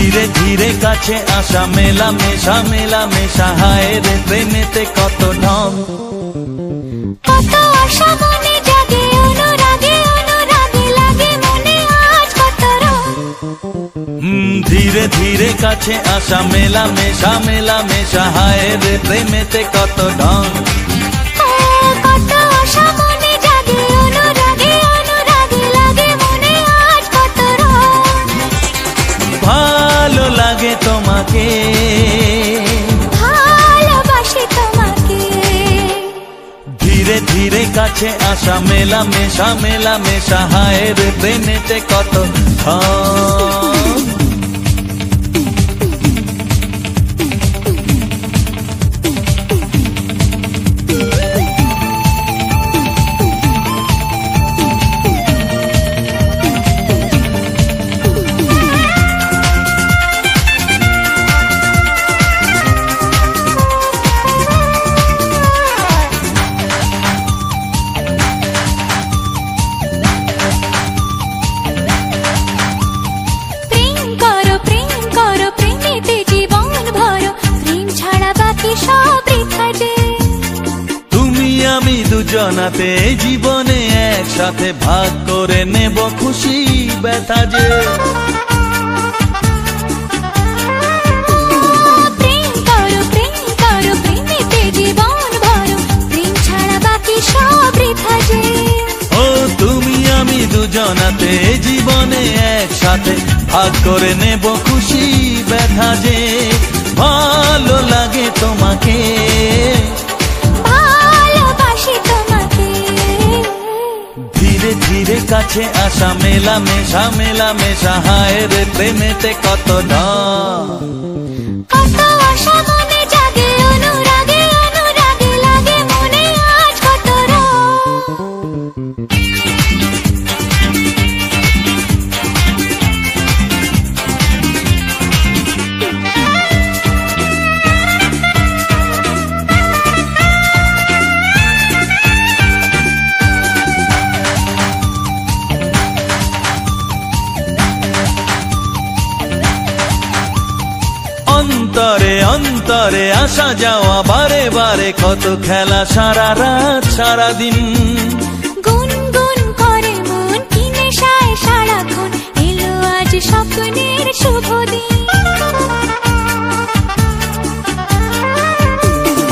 ধীরে ধীরে কাছে আসা মেলা মেশা মেলা মেশা হায় রে প্রেমেতে কত ঢং কত আশা মনে জাগে অনুরাগে অনুরাগে লাগে মনে আজ কত রং ধীরে ধীরে কাছে আসা মেলা মেশা হায় রে প্রেমেতে কত ঢং কত আশা মনে জাগে অনুরাগে অনুরাগে লাগে মনে আজ কত রং ভালো লাগে তোমাকে ভালোবাসি তোমাকে ধীরে ধীরে কাছে আসা মেলা মেশা হায় রে প্রেমেতে কত ঢং দুজনাতে জীবনে একসাথে ভাগ করে নেব খুশি ব্যথা যে প্রেম করো প্রেমেতে জীবন ভরো প্রেম ছাড়া বাকি সব বৃথা যে ও তুমি আমি দুজনাতে জীবনে একসাথে ভাগ করে নেব খুশি ব্যথা যে ভালো লাগে তোমাকে ধীরে ধীরে কাছে আসা মেলা মেশা হায় রে প্রেমেতে কত ঢং কত আশা মনে জাগে অনুরাগে অনুরাগে লাগে মনে আজ কত অন্তরে অন্তরে আসা যাওয়া বারে বারে কত খেলা সারা রাত সারা দিন গুনগুন করে মন কি নেশায় সারাক্ষণ এলো আজ স্বপ্নের শুভ দিন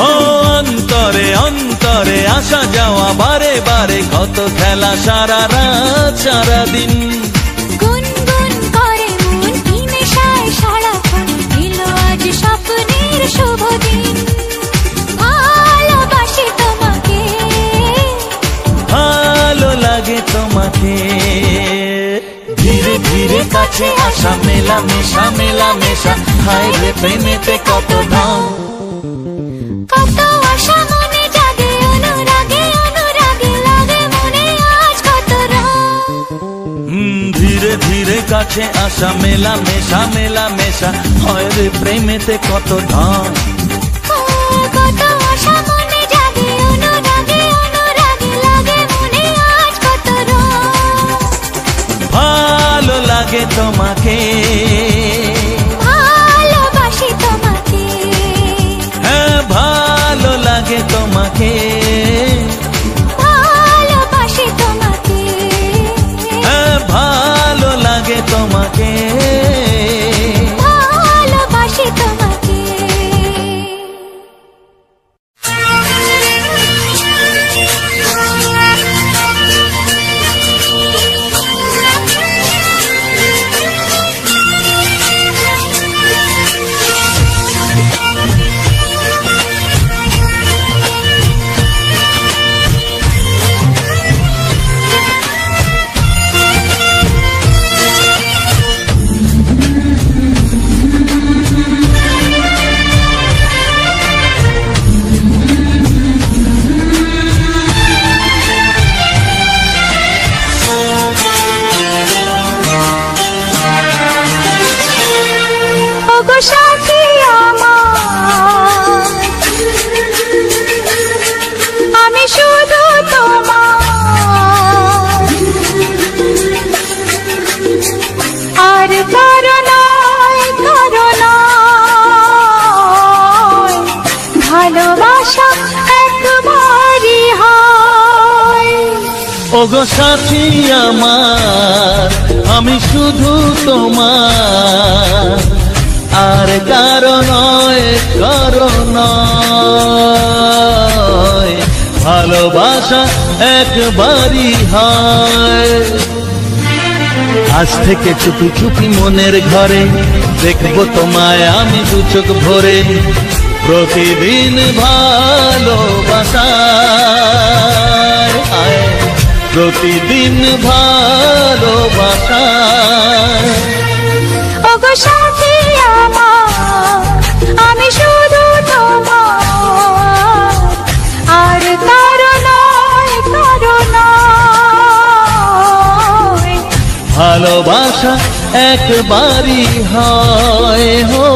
ও অন্তরে অন্তরে আসা যাওয়া বারে বারে কত খেলা সারা রাত সারা দিন গুনগুন করে মন কি নেশায় সারাক্ষণ এলো আজ স্বপ্নের শুভ দিন ভালোবাসি তোমাকে ভালো লাগে তোমাকে ধীরে ধীরে কাছে আসা মেলা মেশা হায় রে প্রেমেতে কত ঢং কত আশা মনে জাগে অনুরাগে অনুরাগে লাগে মনে আজ কত রং ধীরে ধীরে কাছে আসা মেলা মেশা হায় রে প্রেমেতে কত ঢং কত আশা মনে জাগে অনুরাগে অনুরাগে লাগে মনে আজ কত রং ভালো লাগে তোমাকে ভালোবাসি তোমাকে হ্যাঁ ভালো লাগে তোমাকে ভালোবাসি তোমাকে হ্যাঁ ভালো লাগে তোমাকে ভালোবাসি তোমাকে সাথী আমার আমি শুধু তোমার আর কারো নয় ওগো সাথী আমার, আমি শুধু তোমার, আর কারো নয়, কারো নয়। ভালোবাসা একবারই হয়। আজ থেকে চুপি চুপি মনের ঘরে দেখবো তোমায় আমি দু চোখ ভরে, প্রতিদিন ভালোবাসায়, প্রতিদিন ভালোবাসায়। ওগো সাথী আমার, আমি শুধু তোমার, আর কারো নয়, কারো নয়। ভালোবাসা একবারই হয় হো।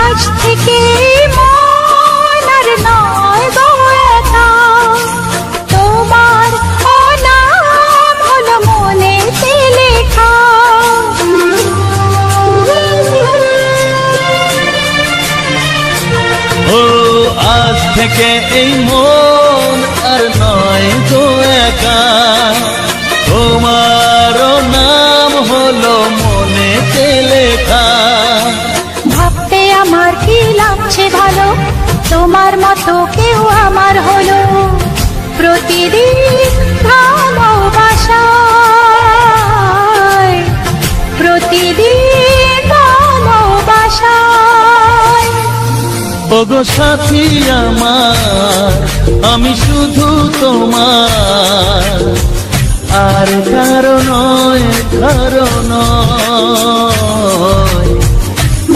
আজ থেকে মন আর নয় গো একা, তোমার নাম হলো মনেতে লেখা। ও আজ থেকে এই মন আর নয় গো একা, তোমার নাম হলো মনেতে লেখা। ভাবতে আমার কি লাগছে ভালো, তোমার মতো কেউ আমার হলো। প্রতিদিন ভালোবাসায়, প্রতিদিন ভালোবাসায়। ওগো সাথী আমার, আমি শুধু তোমার, আর কারো নয়, কারো নয়।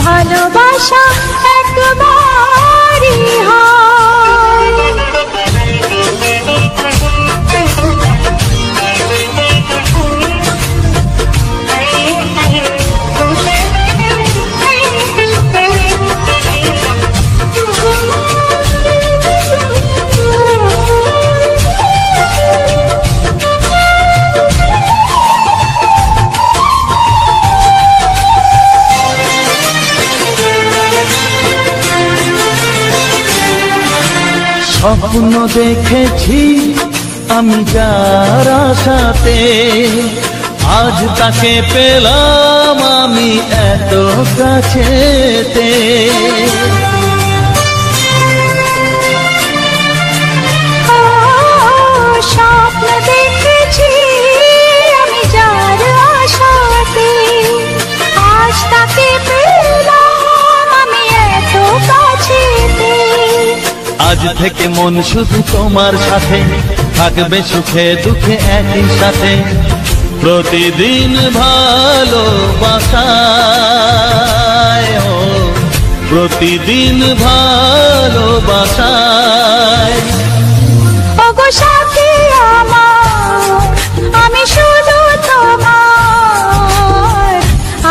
ভালোবাসা একবারই হয়। স্বপ্ন দেখেছি আমি যার আশাতে, আজ তাকে পেলাম আমি এত কাছেতে। স্বপ্ন দেখেছি আমি যার আশাতে, আজ তাকে পেলাম আমি এত কাছেতে। আজ থেকে মন শুধু তোমার সাথে, থাকবে সুখে দুঃখে একই সাথে। প্রতিদিন ভালোবাসায়, প্রতিদিন ভালোবাসায়। ওগো সাথী আমার, আমি শুধু তোমার,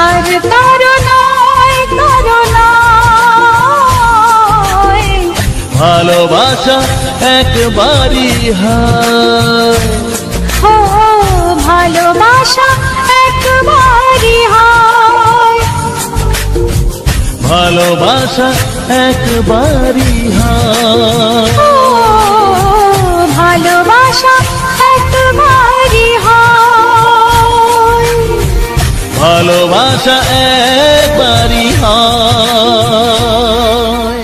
আর কারো নয়, কারো নয়। ভালোবাসা একবারই হয়। ও ভালোবাসা একবারই হয়। ভালোবাসা একবারই হয়। ও ভালোবাসা একবারই হয়। ভালোবাসা একবারই হয়।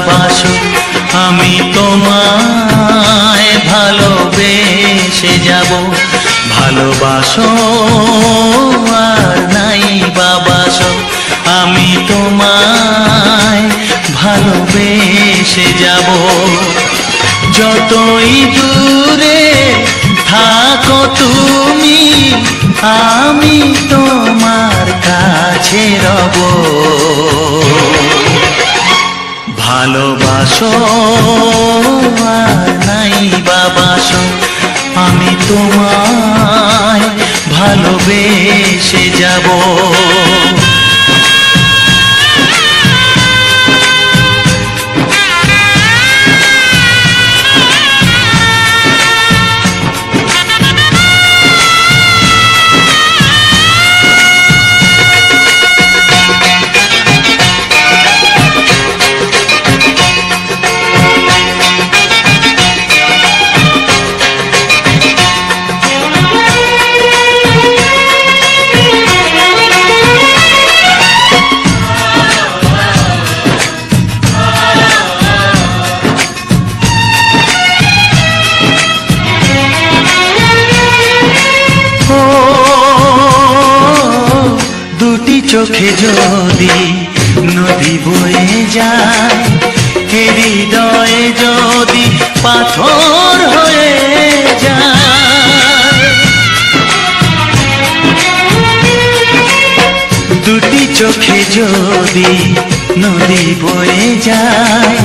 বাসো আমি তোমায় ভালোবেসে যাব ভালোবাসো আর নাই বাবাসো আমি তোমায় ভালোবেসে যাব যতই দূরে থাকো তুমি আমি তোমার কাছে রব ভালোবাসো আর নাই বাবাসো আমি তোমায় ভালোবেসে যাব চোখে যদি নদী বয়ে যায় হৃদয়ে যদি পাথর হয়ে যায় দুটি চোখে যদি নদী বয়ে যায়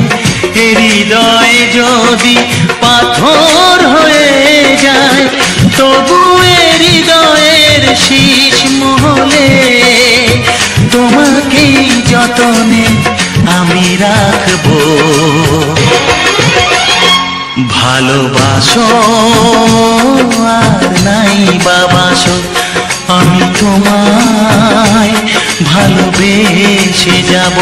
হৃদয়ে যদি পাথর হয়ে যায় তবু হৃদয়ের শীষ মহলে তোমাকে যতনে আমি রাখবো ভালোবাসো আর নাই বাবাসো আমি তোমায় ভালোবেসে যাব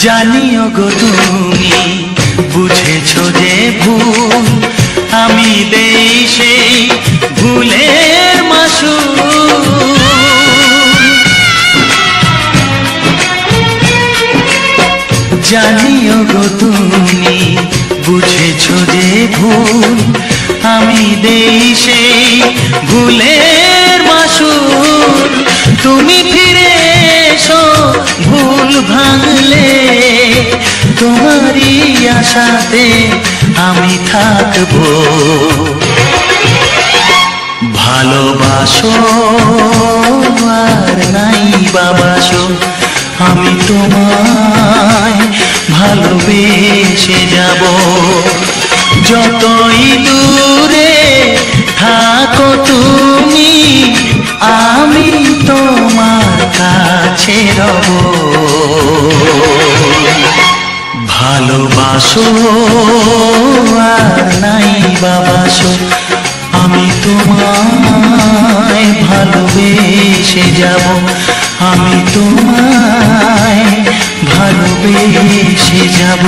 জানিও গো তুমি বুঝেছো যে ভুল আমি দেই সেই ভুলের মাসুল জানিও গো তুমি বুঝেছো যে ভুল আমি দেই সেই ভুলের মাসুল তুমি ফিরে এসো ভুল ভাঙলে তোমারই আশাতে আমি থাকবো ভালোবাসো আর নাই বাবাসো আমি তোমায় ভালোবেসে যাব যতই দূরে থাকো তুমি আমি তোমার কাছে রব ভালোবাসো আর নাই বাবাসো আমি তোমায় ভালোবেসে যাব আমি তোমায় ভালোবেসে যাব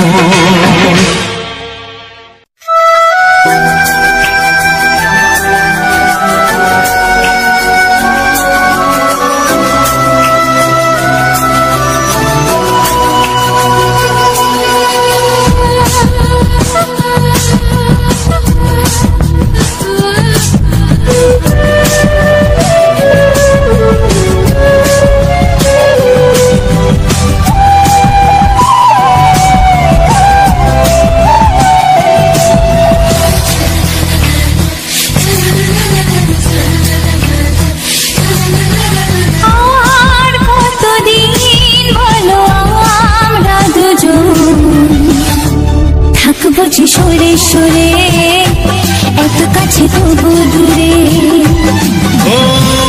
সরে সরে এত কাছে তবু দূরে ও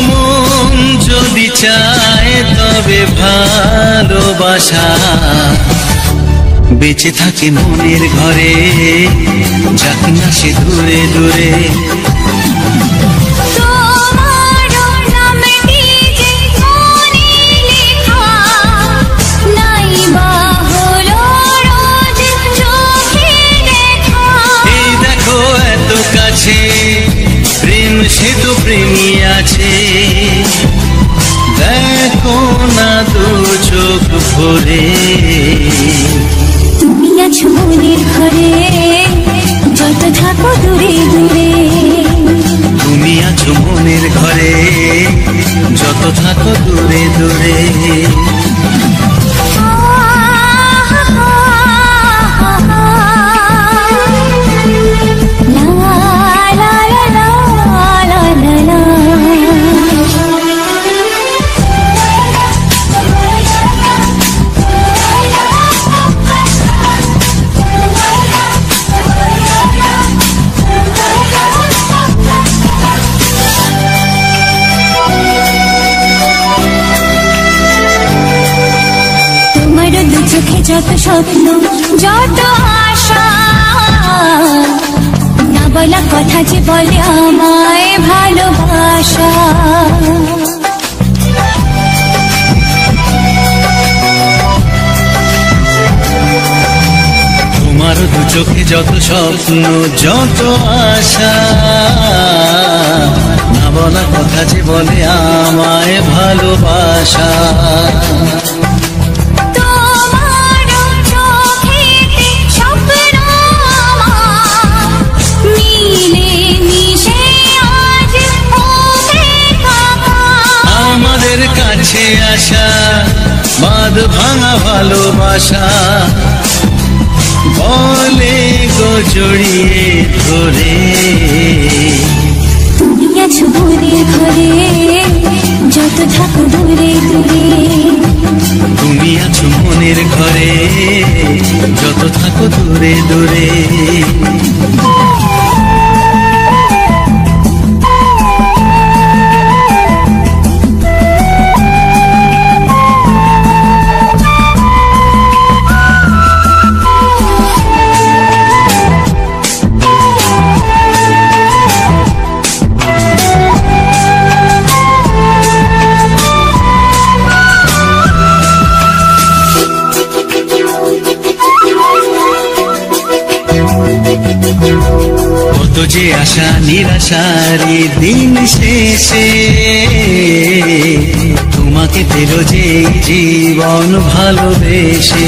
মন যদি চায় তবে ভালোবাসা বেঁচে থাকে মনের ঘরে, যাক না সে দূরে দূরে। প্রেম সে তো প্রেমী আছে, দেখো না দু চোখ ভরে। তুমি আছো মনের ঘরে, যত থাকো দূরে দূরে। তুমি আছো মনের ঘরে, যত থাকো দূরে দূরে। চোখে যত স্বপ্ন, যত আশা, না বলা কথা যে বলে আমায় ভালোবাসা। তোমার দু চোখে যত স্বপ্ন, যত আশা, না বলা কথা যে বলে আমায় ভালোবাসা। কাছে আসা বাঁধ ভাঙা ভালোবাসা, বলে গো জড়িয়ে ধরে। তুমি আছো মনের ঘরে, যত থাকো দূরে দূরে। তুমি আছো মনের ঘরে, যত থাকো দূরে দূরে। কত যে আশা নিরাশারি দিন শেষে, তোমাকে পেল যে জীবন ভালোবেসে।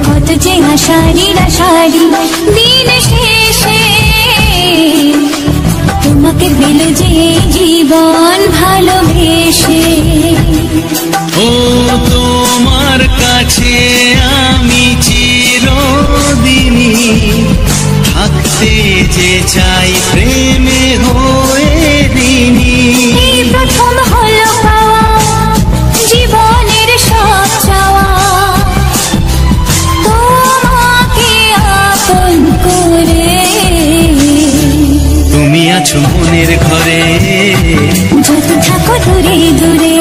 কত যে আশা নিরাশারি দিন শেষে, তোমাকে পেল যে জীবন ভালোবেসে। ও তোমার কাছে আমি চিরদিনই থাকতে যে চাই প্রেমে হয়ে দিনই। এই প্রথম হলো পাওয়া জীবনের সব চাওয়া, তোমাকে আপন করে। তুমি আছো মনের ঘরে, যত থাকো দূরে দূরে।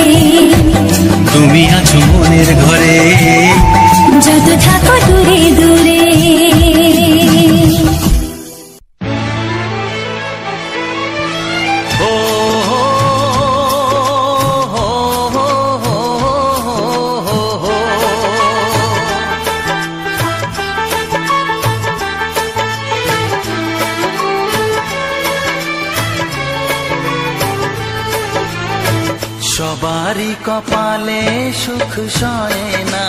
তুমি আছো মনের ঘরে, যত থাকো দূরে দূরে। সবারই কপালে সুখ সয় না,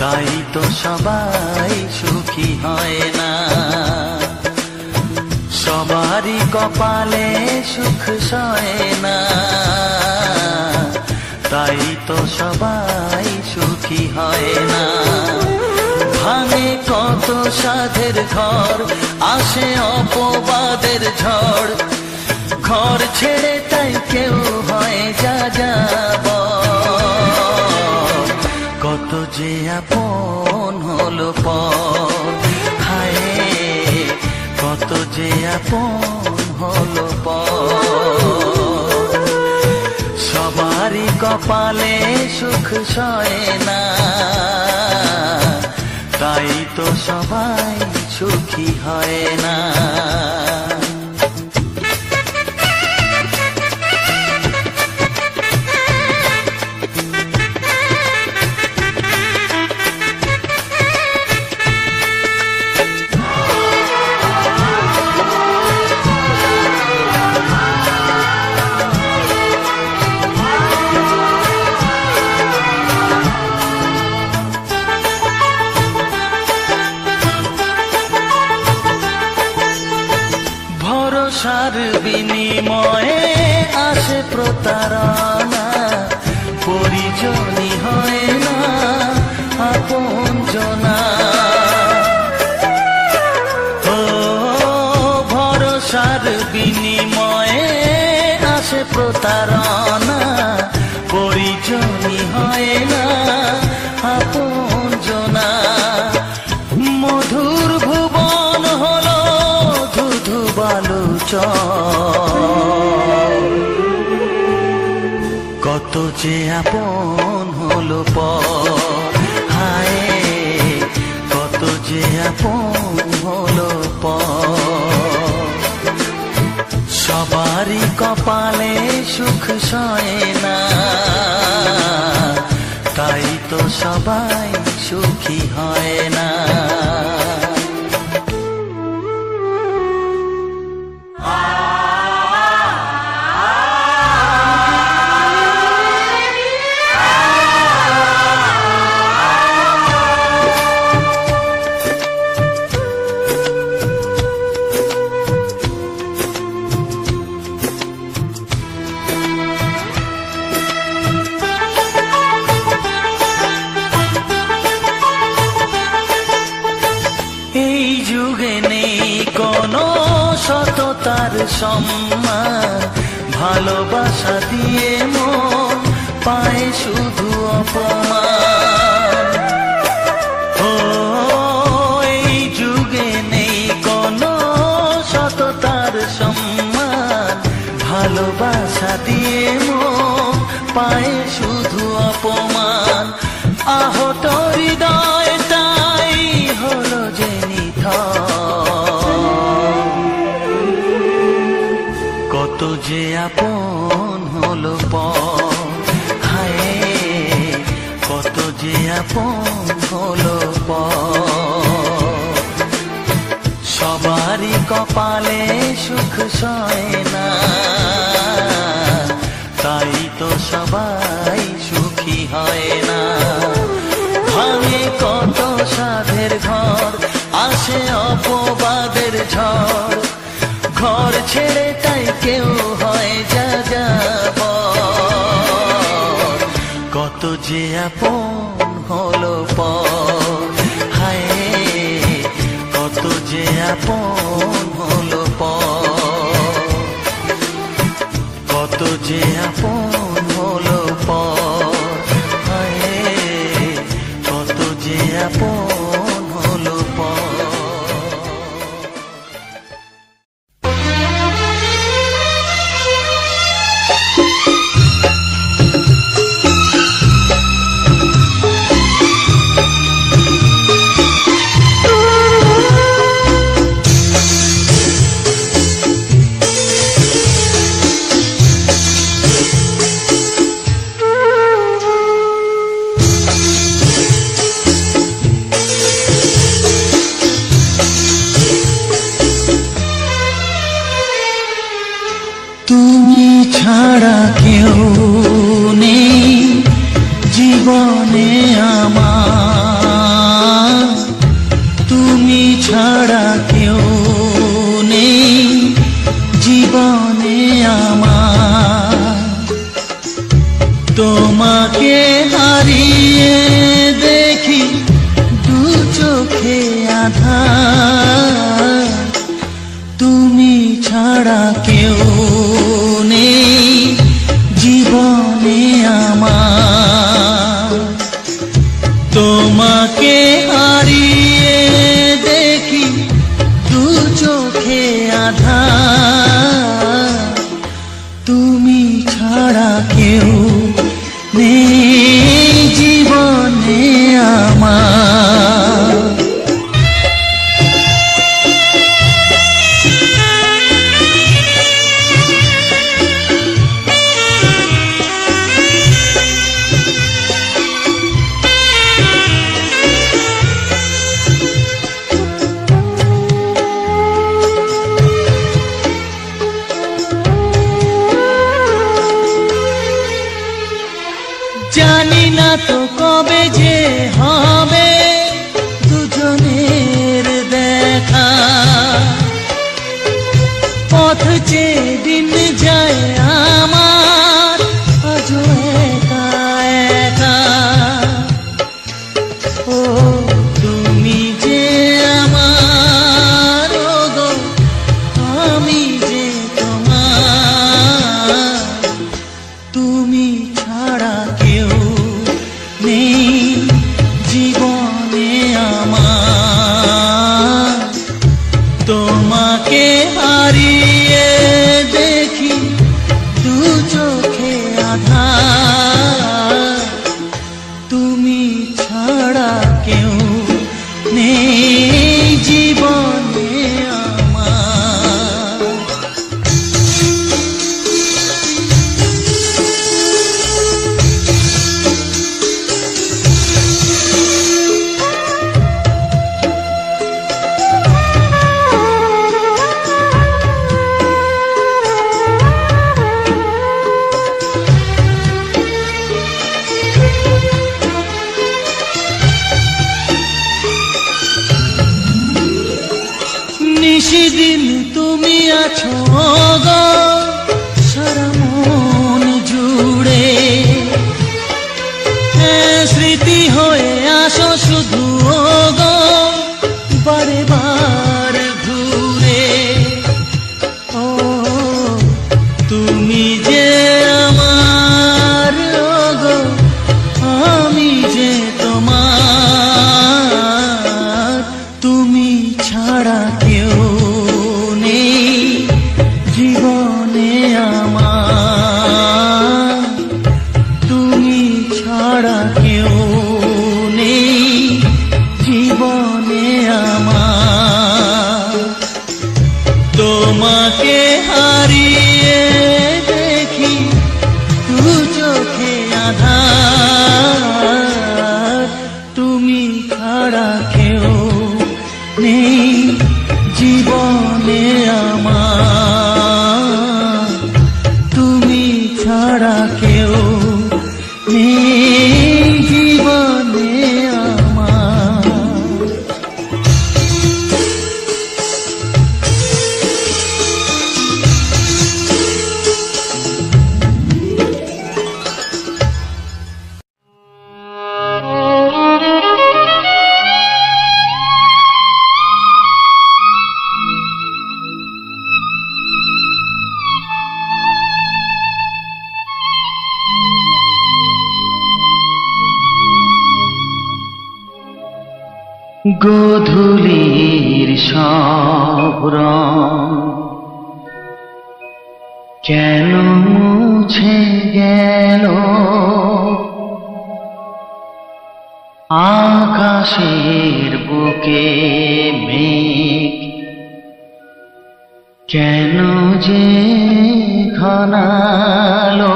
তাই তো সবাই সুখী হয় না। সবারই কপালে সুখ সয় না, তাই তো সবাই সুখী হয় না। ভাঙে কত সাধের ঘর, আসে অপবাদের ঝড়। ঘর ছেড়ে তাই কেউ হয় যা যাব, কত যে আপন হলো পর। হায় আপন হলো পর। সবারই কপালে সুখ সয় না, তাই তো সবাই সুখী হয় না। ভরসার বিনিময়ে আসে প্রতারণা, পরিজনই হয় না আপনজনা। ও ভরসার বিনিময়ে আসে প্রতারণা, পরিজনই হয় না আপনজনা। মধুর ভুবন হলো ধুধু বালুচর, কত যে আপন হলো পর। হায় কত যে আপন হলো পর। সবারই কপালে সুখ সয় না, তাই তো সবাই সুখী হয় না। এই যুগে নেই কোনো সততার সম্মান, ভালোবাসা দিয়ে মন পায় শুধু অপমান। ও এই যুগে নেই কোনো সততার সম্মান, ভালোবাসা দিয়ে মন পায় শুধু অপমান। আহত হৃদয়টাই হলো যে কত যে আপন হলো পর। হায় কত যে আপন হলো পর। সবারই কপালে সুখ সয় না, তাই তো সবাই সুখী হয় না। ভাঙে কত সাধের ঘর, আসে অপবাদের ঝড়। ঘর ছেড়ে তাই কেউ হয় যাযাবর, কত যে আপন হলো পর। হায় কত যে আপন হলো পর। কত যে আপন হলো পর। হায় কত যে আপন হলো পর। তুমি ছাড়া কেউ নেই জীবনে আমার, তুমি ছাড়া কেউ নেই জীবনে আমার। তোমাকে হারিয়ে দেখি দু চোখে আঁধার, তুমি ছাড়া কেউ নেই জীবনে আমার। তোমাকে হারিয়ে দেখি দু চোখে আধার, তুমি ছাড়া কেউ নেই জীবনে আমার। জানি না তো কবে যে হবে দুজনের দেখা, পথ চেয়ে দিন যায় আমার আজও একা একা। ও তুমি যে আমার, ও গো আমি যে তোমার, তুমি ছাড়া কেউ নেই জীবনে আমার। তোমাকে হারিয়ে দেখি দু চোখে আধার, তুমি ছাড়া কেউ নেই জীবনে আমার। নিশিদিন তুমি আছো গো সারা মন জুড়ে, স্মৃতি হয়ে আসো শুধু গো বারে বার ঘুরে। ও তুমি যে আমার, গো আমি যে তোমার, তুমি ছাড়া কেউ নেই জীবনে আমার। তুমি ছাড়া কেউ নেই জীবনে আমার। তোমাকে হারিয়ে দেখি দু চোখে আধার, তুমি ছাড়া কেউ নেই জীবনে আমার। তুমি ছাড়া কেউ নেই জীবনে আমার। গোধূলির সব রং কেন মুছে গেল, আকাশের বুকে মেঘ কেন যে ঘনালো।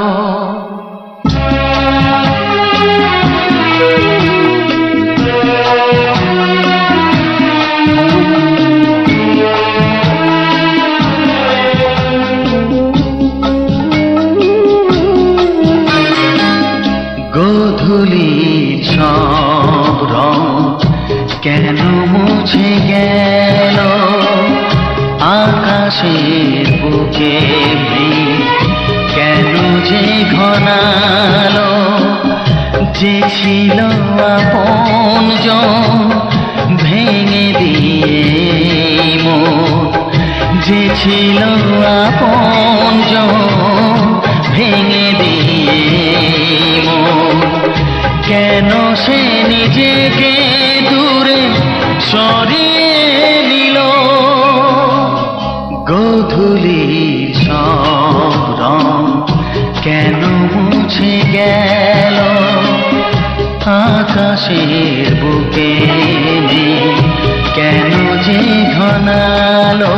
গোধূলির সব রং কেন মুছে গেল, আকাশের বুকে মেঘ কেন যে ঘনালো। যে ছিল আপনজন ভেঙে দিয়ে মন, যে ছিল আপনজন ভেঙে দিয়ে মন, কেন সে নিজেকে দূরে সরিয়ে নিল। গোধূলির সব রং কেন মুছে গেল আকাশের বুকে কেন যে ঘনালো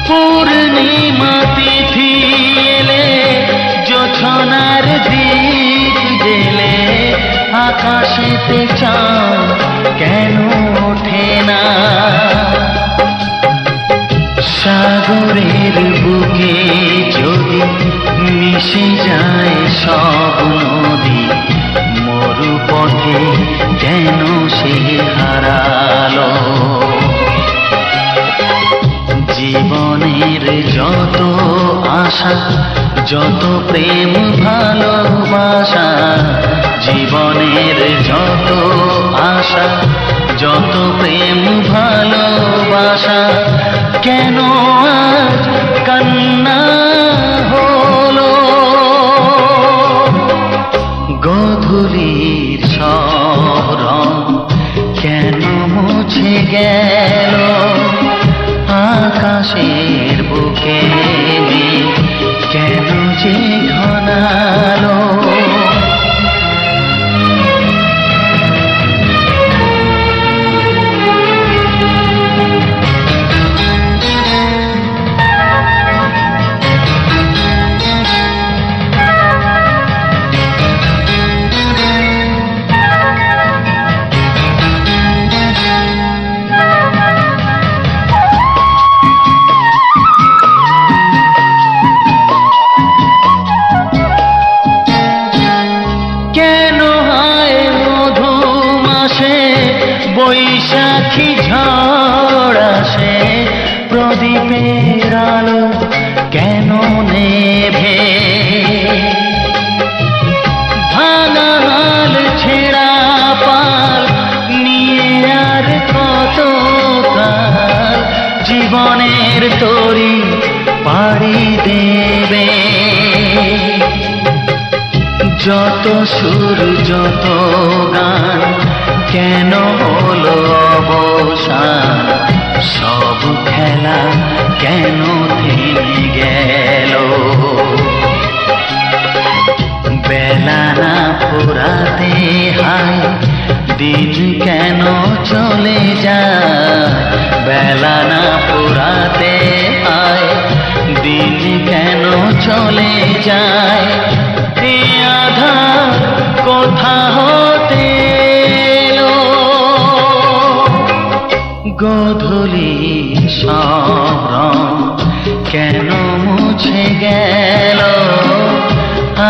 পূর্ণিমা তিথি এলে জোছনার দীপ জেলে আকাশেতে চাঁদ কেন ওঠে না সাগরের বুকে যদি মিশে যায় সব নদী মরুপথে কেন সে হারালো জীবনের যত আশা যত প্রেম ভালোবাসা জীবনের যত আশা যত প্রেম ভালোবাসা কেন আজ কান্না হলো গোধূলির সব রং কেন মুছে গেল আকাশের বুকে কেন যে ঘনালো বৈশাখী ঝড় আসে প্রদীপের আলো কেন নেভে ভাঙা হাল ছেঁড়া পাল নিয়ে আর কত কাল জীবনের তরি পাড়ি দেবে যত সুর যত গান কেন হলো অবসান সব খেলা কেন থেমে গেল বেলা না ফুরাতে হায় দিন কেন চলে যায় বেলা না ফুরাতে হায় দিন কেন চলে যায় এই আধার কোথা হতে গোধূলির সব রং কেন মুছে গেল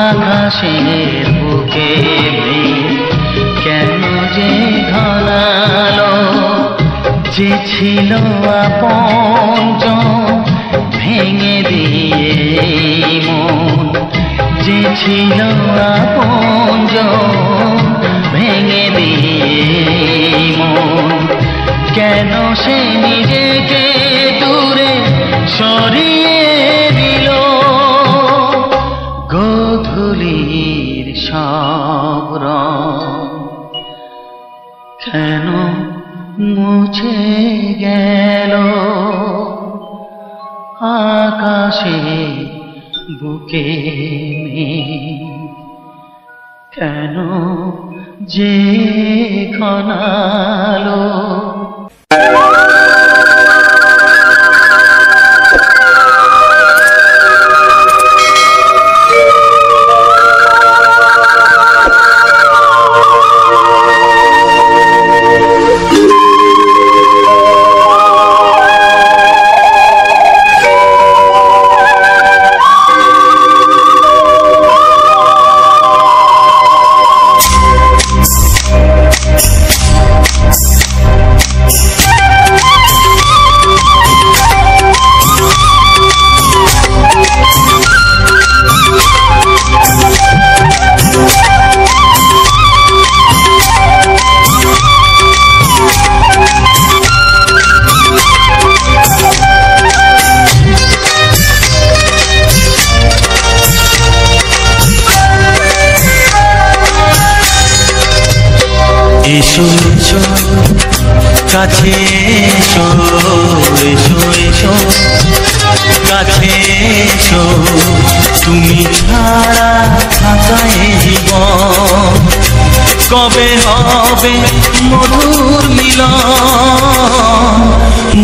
আকাশের বুকে কেন যে ঘনালো যে ছিল আপনজন ভেঙে দিয়ে মন যে ছিল আপনজন ভেঙে দিয়ে মন কেন সে নিজেকে দূরে সরিয়ে দিল গোধূলির সব রং কেন মুছে গেল আকাশে বুকে কেন যে ঘনালো এসো এসো কাছে এসো এসো এসো কাছে এসো তুমি ছাড়া থাকা এ জীবন কবে হবে মধুর মিলন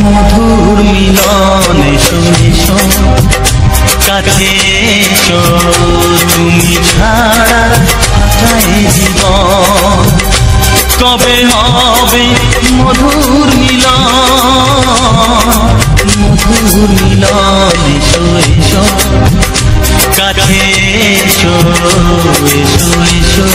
মধুর মিলন এসো এসো কাছে এসো তুমি ছাড়া থাকা এ জীবন কবে হবে মধুর মিলন মধুর মিলন এসো এসো কাছে এসো এসো এসো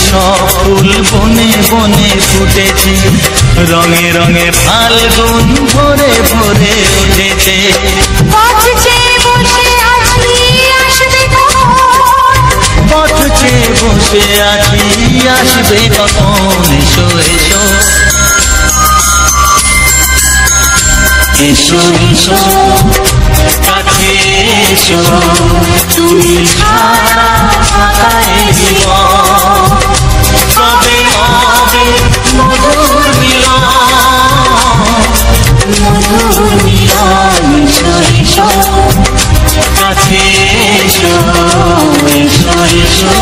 সব ফুল বনে বনে ফুটেছে রঙে রঙে ফাল্গুন ভরে ভরে উঠেছে পথ চেয়ে বসে আছি আসবে কখন এসো এসো এসো এসো কাছে এসো তুমি ছাড়া থাকা এ জীবন কবে হবে মধুর মিলন মধুর মিলন এসো এসো কাছে এসো এসো এসো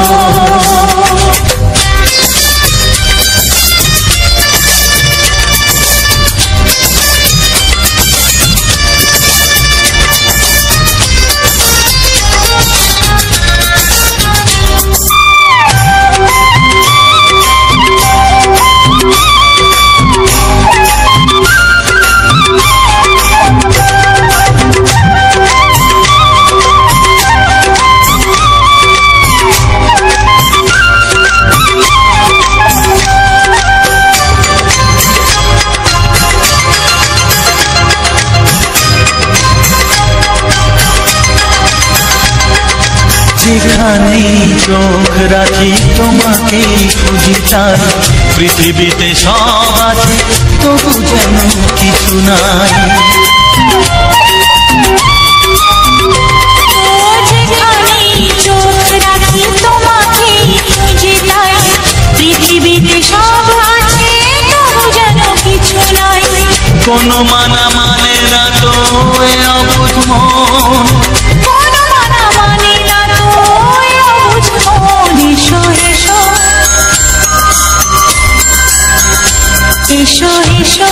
যেখানেই চোখ রাখি তোমাকেই খুঁজি তাই পৃথিবীতে সব আছে তবু যেন কিছু নাই যেখানেই চোখ রাখি তোমাকেই খুঁজি তাই পৃথিবীতে সব আছে তবু যেন কিছু নাই কোনো মানা মানে না তো এ অবুঝ মন এসো এসো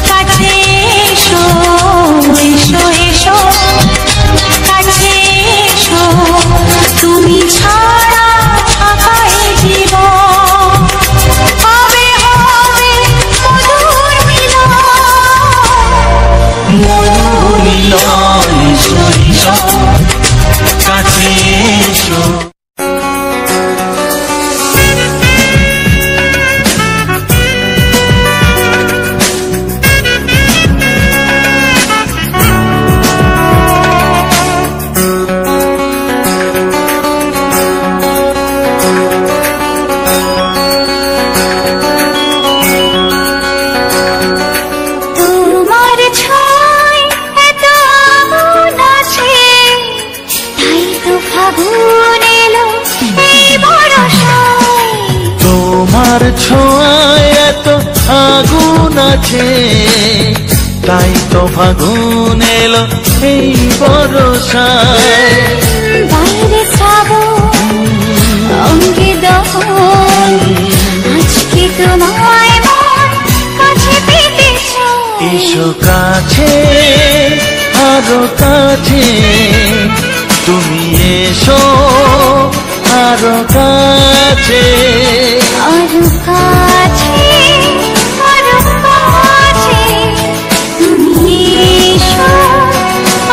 কাছে এসো এসো এসো কাছে এসো তুমি ছাড়া থাকা এ জীবন কবে হবে মধুর মিলন মধুর মিলন এসো এসো কাছে এসো তোমার ছোঁয়ায় এত আগুন আছে তাই তো ফাগুন এলো এই বরষায় বাইরে শ্রাবণ অঙ্গে দহন আজকে তোমায় মন কাছে এসো কাছে আরো কাছে তুমি এসো আরো কাছে আরো কাছে আরো কাছে তুমি এসো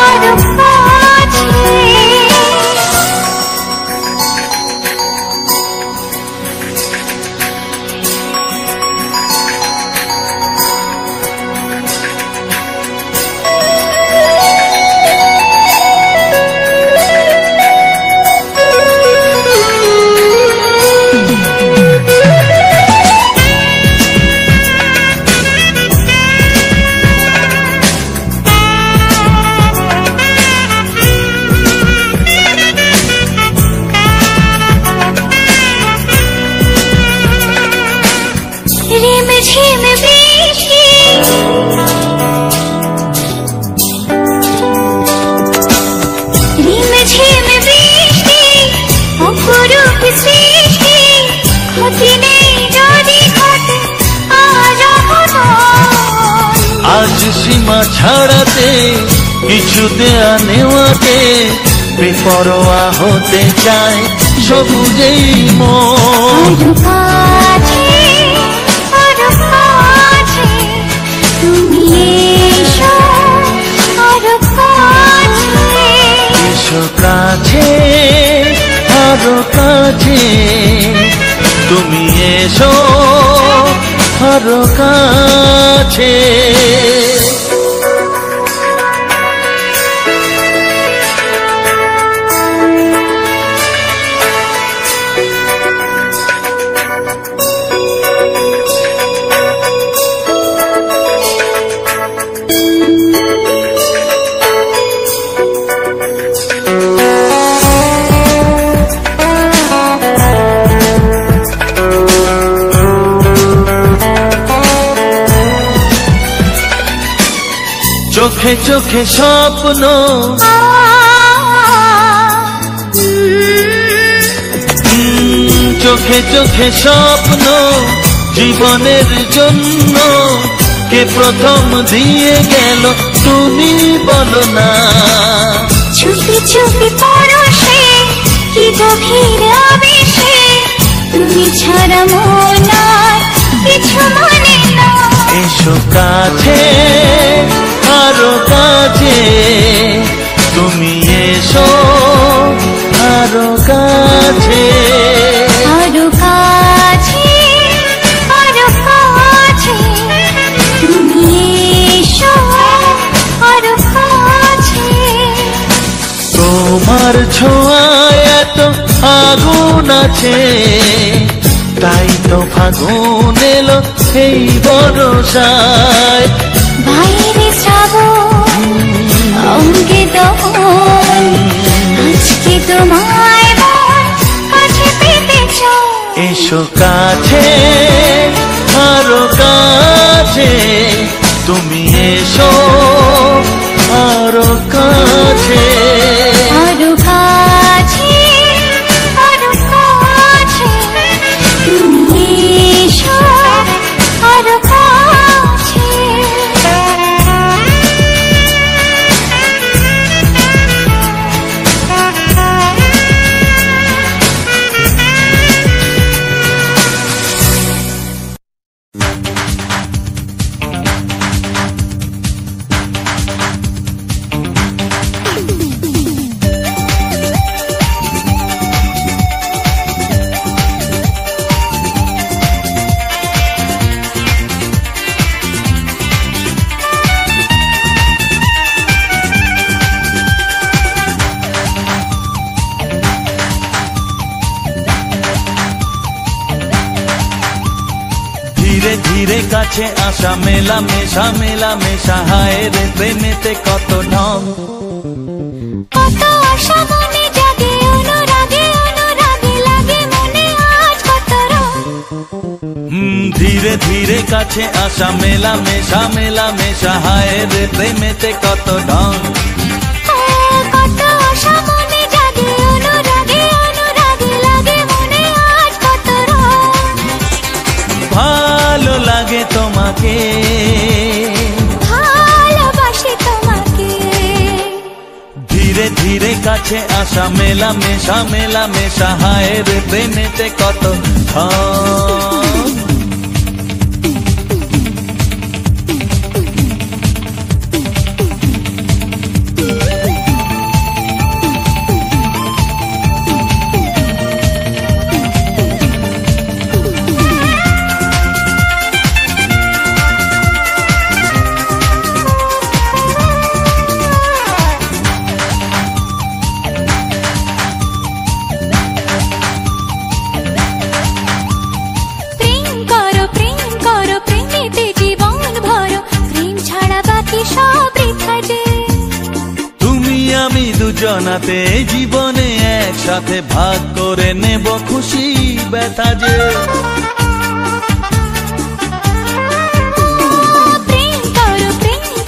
আরো কাছে ঝিম বৃষ্টি রিম ঝিম বৃষ্টি অপরূপ সৃষ্টি ক্ষতি নেই যদি ঘটে আজ সীমা ছাড়াতে কিছু দেয়া নেওয়াতে বেপরোয়া হতে চায় সবুজেই মন আরো কাছে তুমি এসো আরো কাছে এসো কাছে আরো কাছে তুমি এসো আরো কাছে চোখে চোখে স্বপ্ন চোখে চোখে স্বপ্ন জীবনের জন্য কে প্রথম দিয়ে গেল তুমি বলো না চুপি চুপি পরশে কি গভীর আবেশে তুমি ছাড়া মন আর কিছু মনে না এসো কাছে আরো কাছে তুমি এসো আরো কাছে আরো কাছে আরো কাছে তুমি এসো আরো কাছে তোমার ছোঁয়ায় এত আগুন আছে তাই তো ফাগুন এলো এই বরসায় বাইরে শ্রাবণ অঙ্গে দহন আজকে তোমায় মন কাছে পেতে চাই এসো কাছে আরো কাছে তুমি এসো আরো কাছে আরো কাছে আরো কাছে তুমি এসো আরো কাছে ধীরে ধীরে কাছে আসা মেলা মেশা হায় রে প্রেমেতে কত ঢং কত আশা মনে জাগে অনুরাগে অনুরাগে লাগে মনে আজ কত রং ধীরে ধীরে কাছে আসা মেলা মেশা হায় রে প্রেমেতে কত ঢং কত আশা মনে জাগে অনুরাগে অনুরাগে লাগে মনে আজ কত রং ভালো লাগে তোমাকে ভালো ধীরে ধীরে কাছে আসা মেলা মেশা হায় রে প্রেমেতে কত দুজনাতে জীবনে একসাথে ভাগ করে নেব খুশি ব্যথা যে প্রেম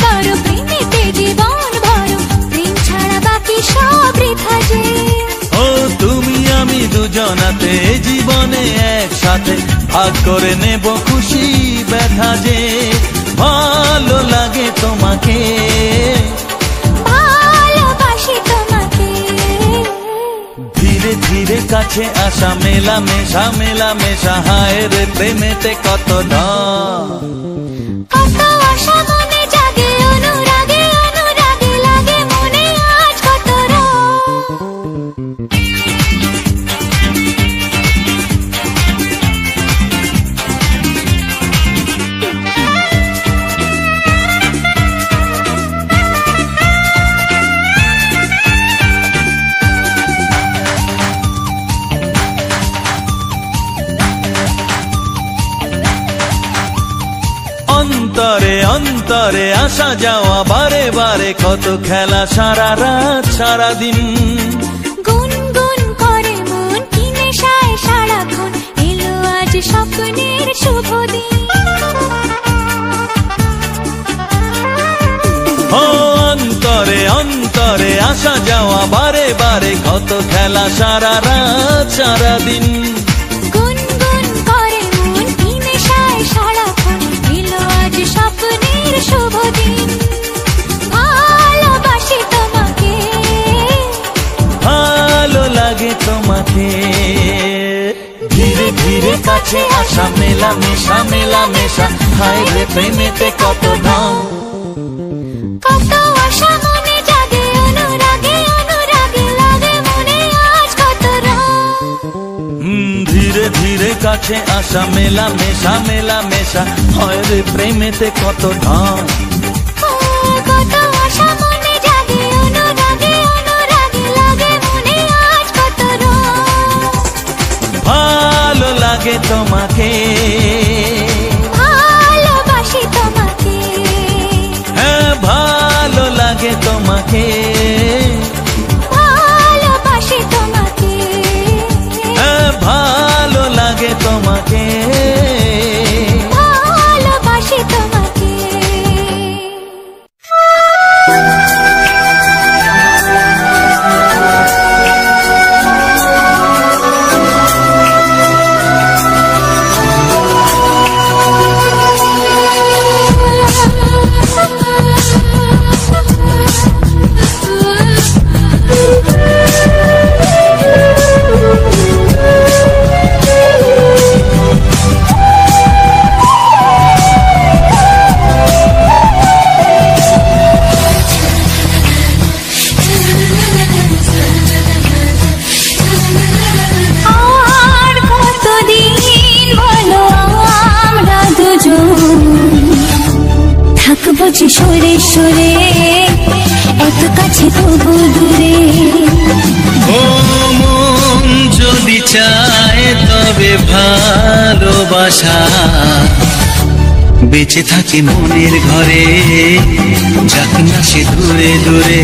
করো প্রেমেতে জীবন ভরো প্রেম ছাড়া বাকি সব বৃথা যে ও তুমি আমি দুজনাতে জীবনে একসাথে ভাগ করে নেব খুশি ব্যথা যে ভালো লাগে তোমাকে ধীরে ধীরে কাছে আসা মেলা মেশা হায় রে প্রেমেতে কত কত আশা মনে জাগে অনুরাগে লাগে মনে আজ কত অন্তরে অন্তরে আসা যাওয়া বারে বারে কত খেলা সারা রাত সারা দিন গুনগুন করে মন কি নেশায় সারাক্ষণ এলো আজ স্বপ্নের শুভ দিন ও অন্তরে অন্তরে আসা যাওয়া বারে বারে কত খেলা সারা রাত সারা দিন গুনগুন করে মন কি নেশায় সারাক্ষণ এলো আজ স্বপ্নের শুভ দিন ভালোবাসি তোমাকে ভালো লাগে তোমাকে ধীরে ধীরে কাছে আসা মেলা মেশা হায় রে প্রেমেতে কত কত আশা মনে জাগে অনুরাগে লাগে মনে আজ কত ধীরে ধীরে কাছে আসা মেলা মেশা হয় রে প্রেমেতে কত কত আশা মনে জাগে অনুরাগে লাগে মনে আজ কত ভালো লাগে তোমাকে ভালোবাসি তোমাকে হ্যাঁ ভালো লাগে তোমাকে ভালোবাসি তোমাকে হ্যাঁ ভালো লাগে তোমাকে ভালোবাসি তোমাকে থাকবো সরে সরে এত কাছে তবু দূরে ও মন যদি চায় তবে ভালোবাসা বেঁচে থাকে মনের ঘরে যাক না সে দূরে দূরে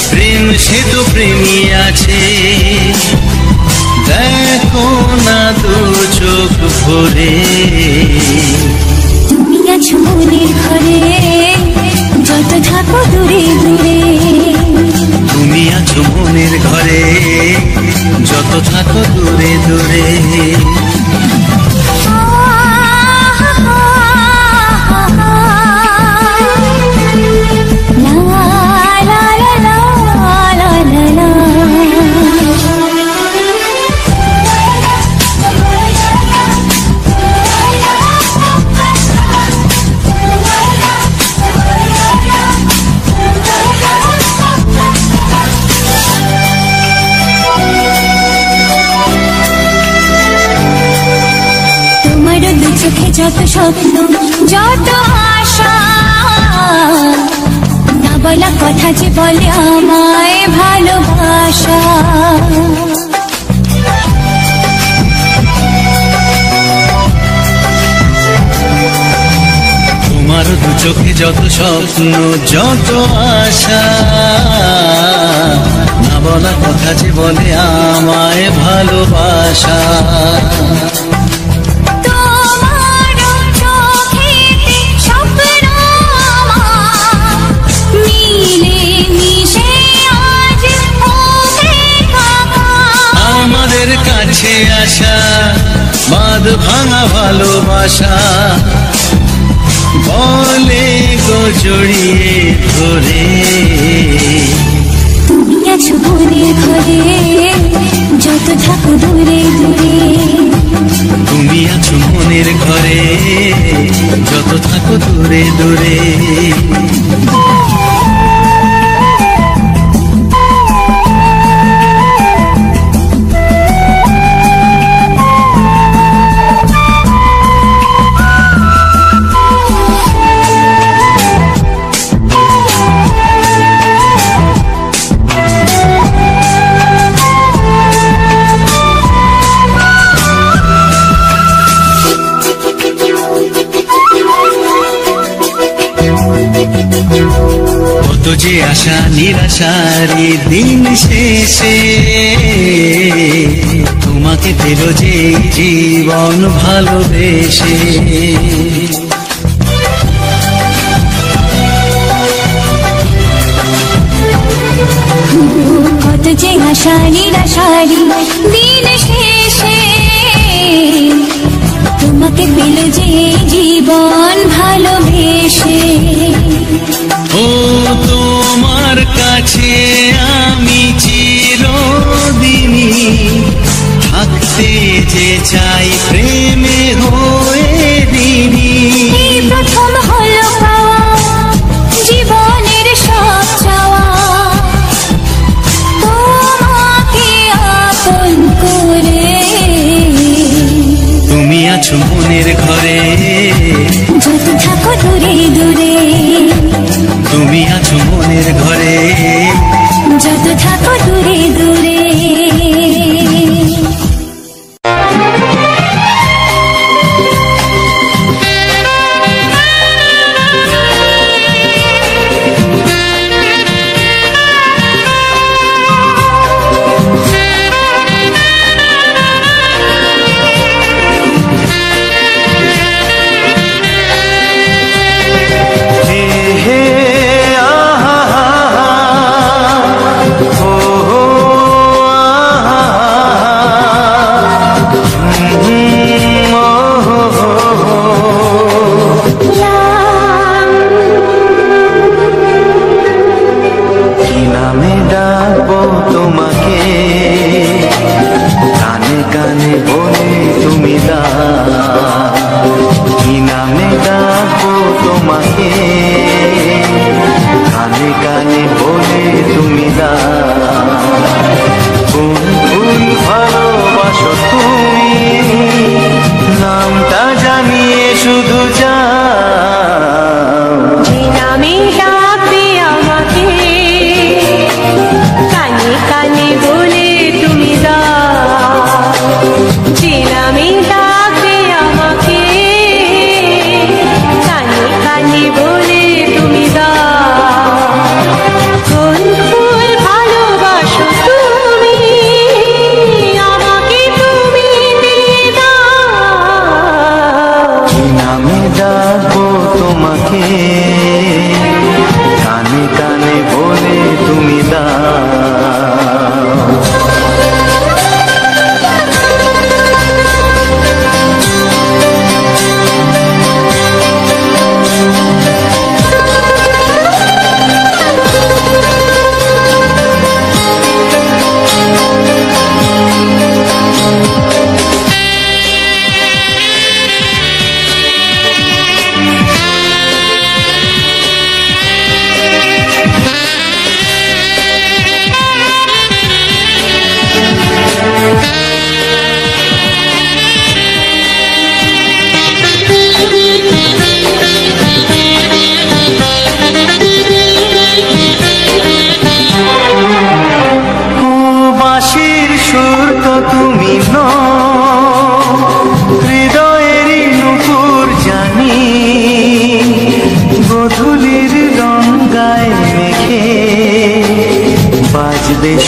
প্রেম সে তো প্রেমী আছে দেখো না দু চোখ ভরে তুমি আছো মনের ঘরে যত থাকো দূরে দূরে তুমি যত থাকো দূরে দূরে। চোখে যত স্বপ্ন যত আশা, না বলা কথা যে বলে আমায় ভালোবাসা। তোমার দু চোখে যত স্বপ্ন যত আশা, না বলা কথা যে বলে আমায় ভালোবাসা। আমাদের কাছে আসা বাঁধ ভাঙা ভালোবাসা, বলে গো জড়িয়ে ধরে। তুমি আছো মনের ঘরে যত থাকো দূরে দূরে। তুমি আছো মনের ঘরে যত থাকো দূরে দূরে। কত যে আশা নিরাশারি দিন শেষে, তোমাকে পেল যে জীবন ভালোবেসে। কত যে আশা নিরাশারি দিন শেষে, তোমাকে পেল যে জীবন ভালোবেসে। ও তোমার কাছে আমি চিরদিনই থাকতে যে চাই প্রেমে হয়ে দিনি। এই প্রথম হলো পাওয়া জীবনের সব চাওয়া, তোমাকে আপন করে। তুমি আছো মনের ঘরে যত থাকো দূরে দূরে। তুমি আছো মনের ঘরে যত থাকো দূরে দূরে।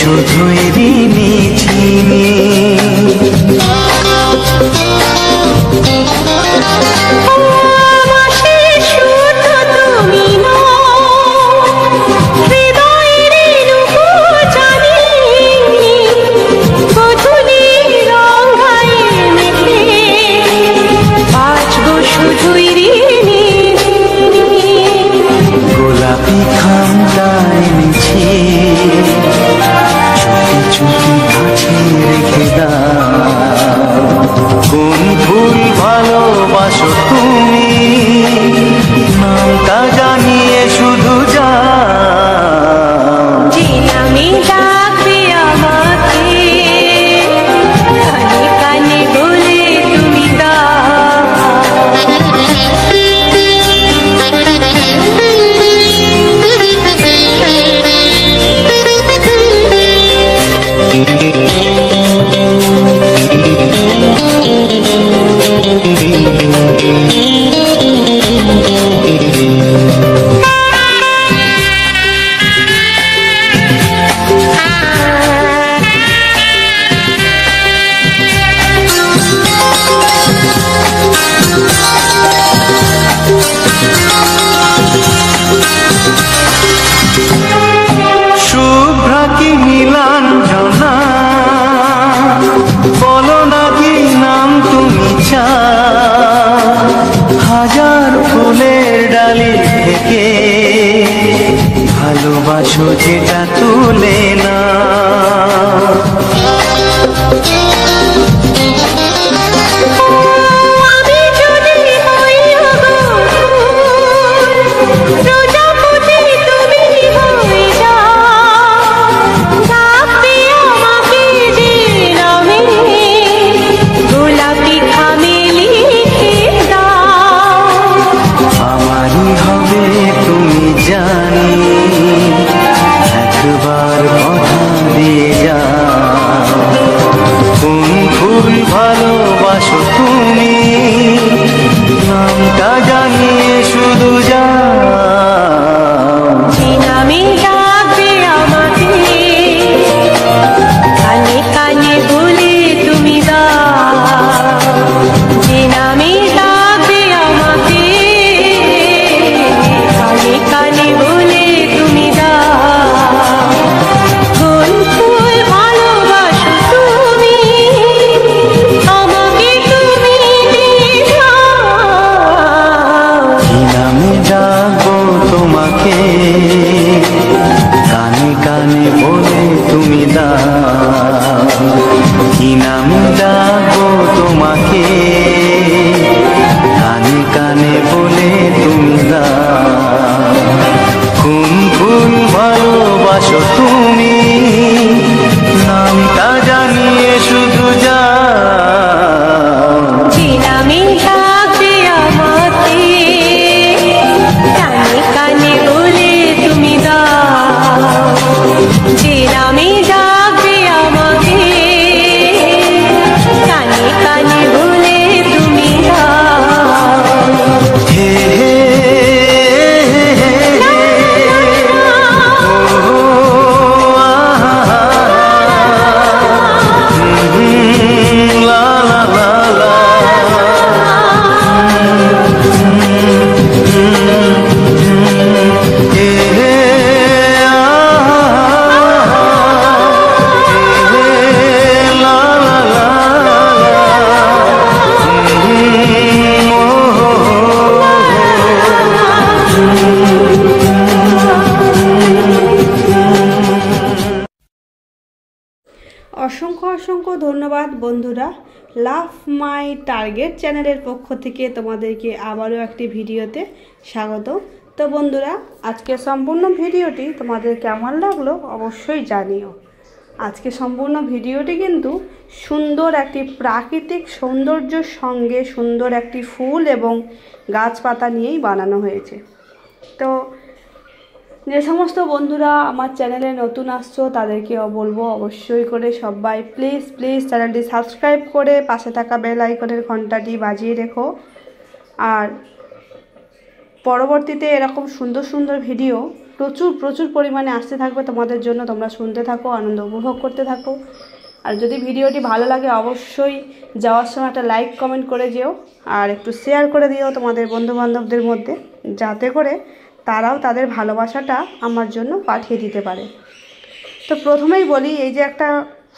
শুধুই ঋণী চিনি। গোলাপি খামটায় নিছি চুপি চুপি কাছে রেখে দাও। কোন ফুল ভালোবাসো তুমি নামটা জানিয়ে শুধু যাও। যে নামে ডাকবে আমাকে কানে কানে বলে তুমি শুভ্রা কি নীলাঞ্জনা বলো না কি নাম তুমি চাও। হাজার ফুলের ডালি থেকে ভালোবাসো যেটা তুলে না। আমারই হবে তুমি জানি একবার কথা দিয়ে যাও। কোন ফুল ভালোবাসো তুমি নামটা জানিয়ে শুধু যাও। যে নামে ডাকবে আমাকে কানে কানে বলে তুমি দাও। যে নামে ডাকবে আমাকে কানে কানে বলে তুমি দাও। কোন ফুল ভালোবাসো তুমি আমাকে তুমি দাও। কি নামে ডাকবো তোমাকে কানে কানে বলে তুমি দাও। কি নামে ডাকবো তোমাকে কানে কানে বলে তুমি দাও। কোন ফুল ভালোবাসো তুমি নামটা জানিয়ে শুধু যাও। যে নামে ডাকবে আমাকে কানে কানে বলে তুমি দাও। যে নামে ডাকবে আমাকে কানে কানে বলে তুমি দাও। হে হে লা লা লা লা। হে হে লা লা লা অসংখ্য অসংখ্য ধন্যবাদ বন্ধুরা। লাভ মাই টার্গেট চ্যানেলের পক্ষ থেকে তোমাদেরকে আবারও একটি ভিডিওতে স্বাগত। তো বন্ধুরা, আজকে সম্পূর্ণ ভিডিওটি তোমাদের কেমন লাগলো অবশ্যই জানিও। আজকে সম্পূর্ণ ভিডিওটি কিন্তু সুন্দর একটি প্রাকৃতিক সৌন্দর্যের সঙ্গে সুন্দর একটি ফুল এবং গাছপাতা নিয়েই বানানো হয়েছে। তো যে সমস্ত বন্ধুরা আমার চ্যানেলে নতুন আসছো তাদেরকেও বলবো অবশ্যই করে সবাই প্লিজ চ্যানেলটি সাবস্ক্রাইব করে পাশে থাকা বেল আইকনের ঘন্টাটি বাজিয়ে রেখো। আর পরবর্তীতে এরকম সুন্দর সুন্দর ভিডিও প্রচুর প্রচুর পরিমাণে আসতে থাকবে তোমাদের জন্য। তোমরা শুনতে থাকো, আনন্দ উপভোগ করতে থাকো। আর যদি ভিডিওটি ভালো লাগে অবশ্যই যাওয়ার সময় একটা লাইক কমেন্ট করে যেও, আর একটু শেয়ার করে দিও তোমাদের বন্ধুবান্ধবদের মধ্যে, যাতে করে তারাও তাদের ভালোবাসাটা আমার জন্য পাঠিয়ে দিতে পারে। তো প্রথমেই বলি, এই যে একটা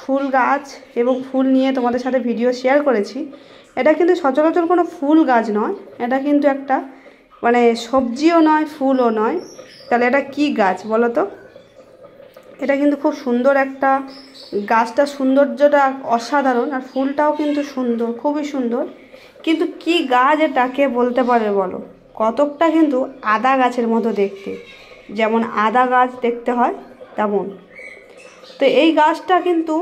ফুল গাছ এবং ফুল নিয়ে তোমাদের সাথে ভিডিও শেয়ার করেছি, এটা কিন্তু সচরাচর কোনো ফুল গাছ নয়, এটা কিন্তু একটা মানে সবজিও নয়, ফুলও নয়। তাহলে এটা কি গাছ বলো তো? এটা কিন্তু খুব সুন্দর একটা, গাছটার সৌন্দর্যটা অসাধারণ, আর ফুলটাও কিন্তু সুন্দর, খুবই সুন্দর। কিন্তু কি গাছ এটাকে বলতে পারবে বলো? কতকটা কিন্তু আদা গাছের মতো দেখতে, যেমন আদা গাছ দেখতে হয় তেমন। তো এই গাছটা কিন্তু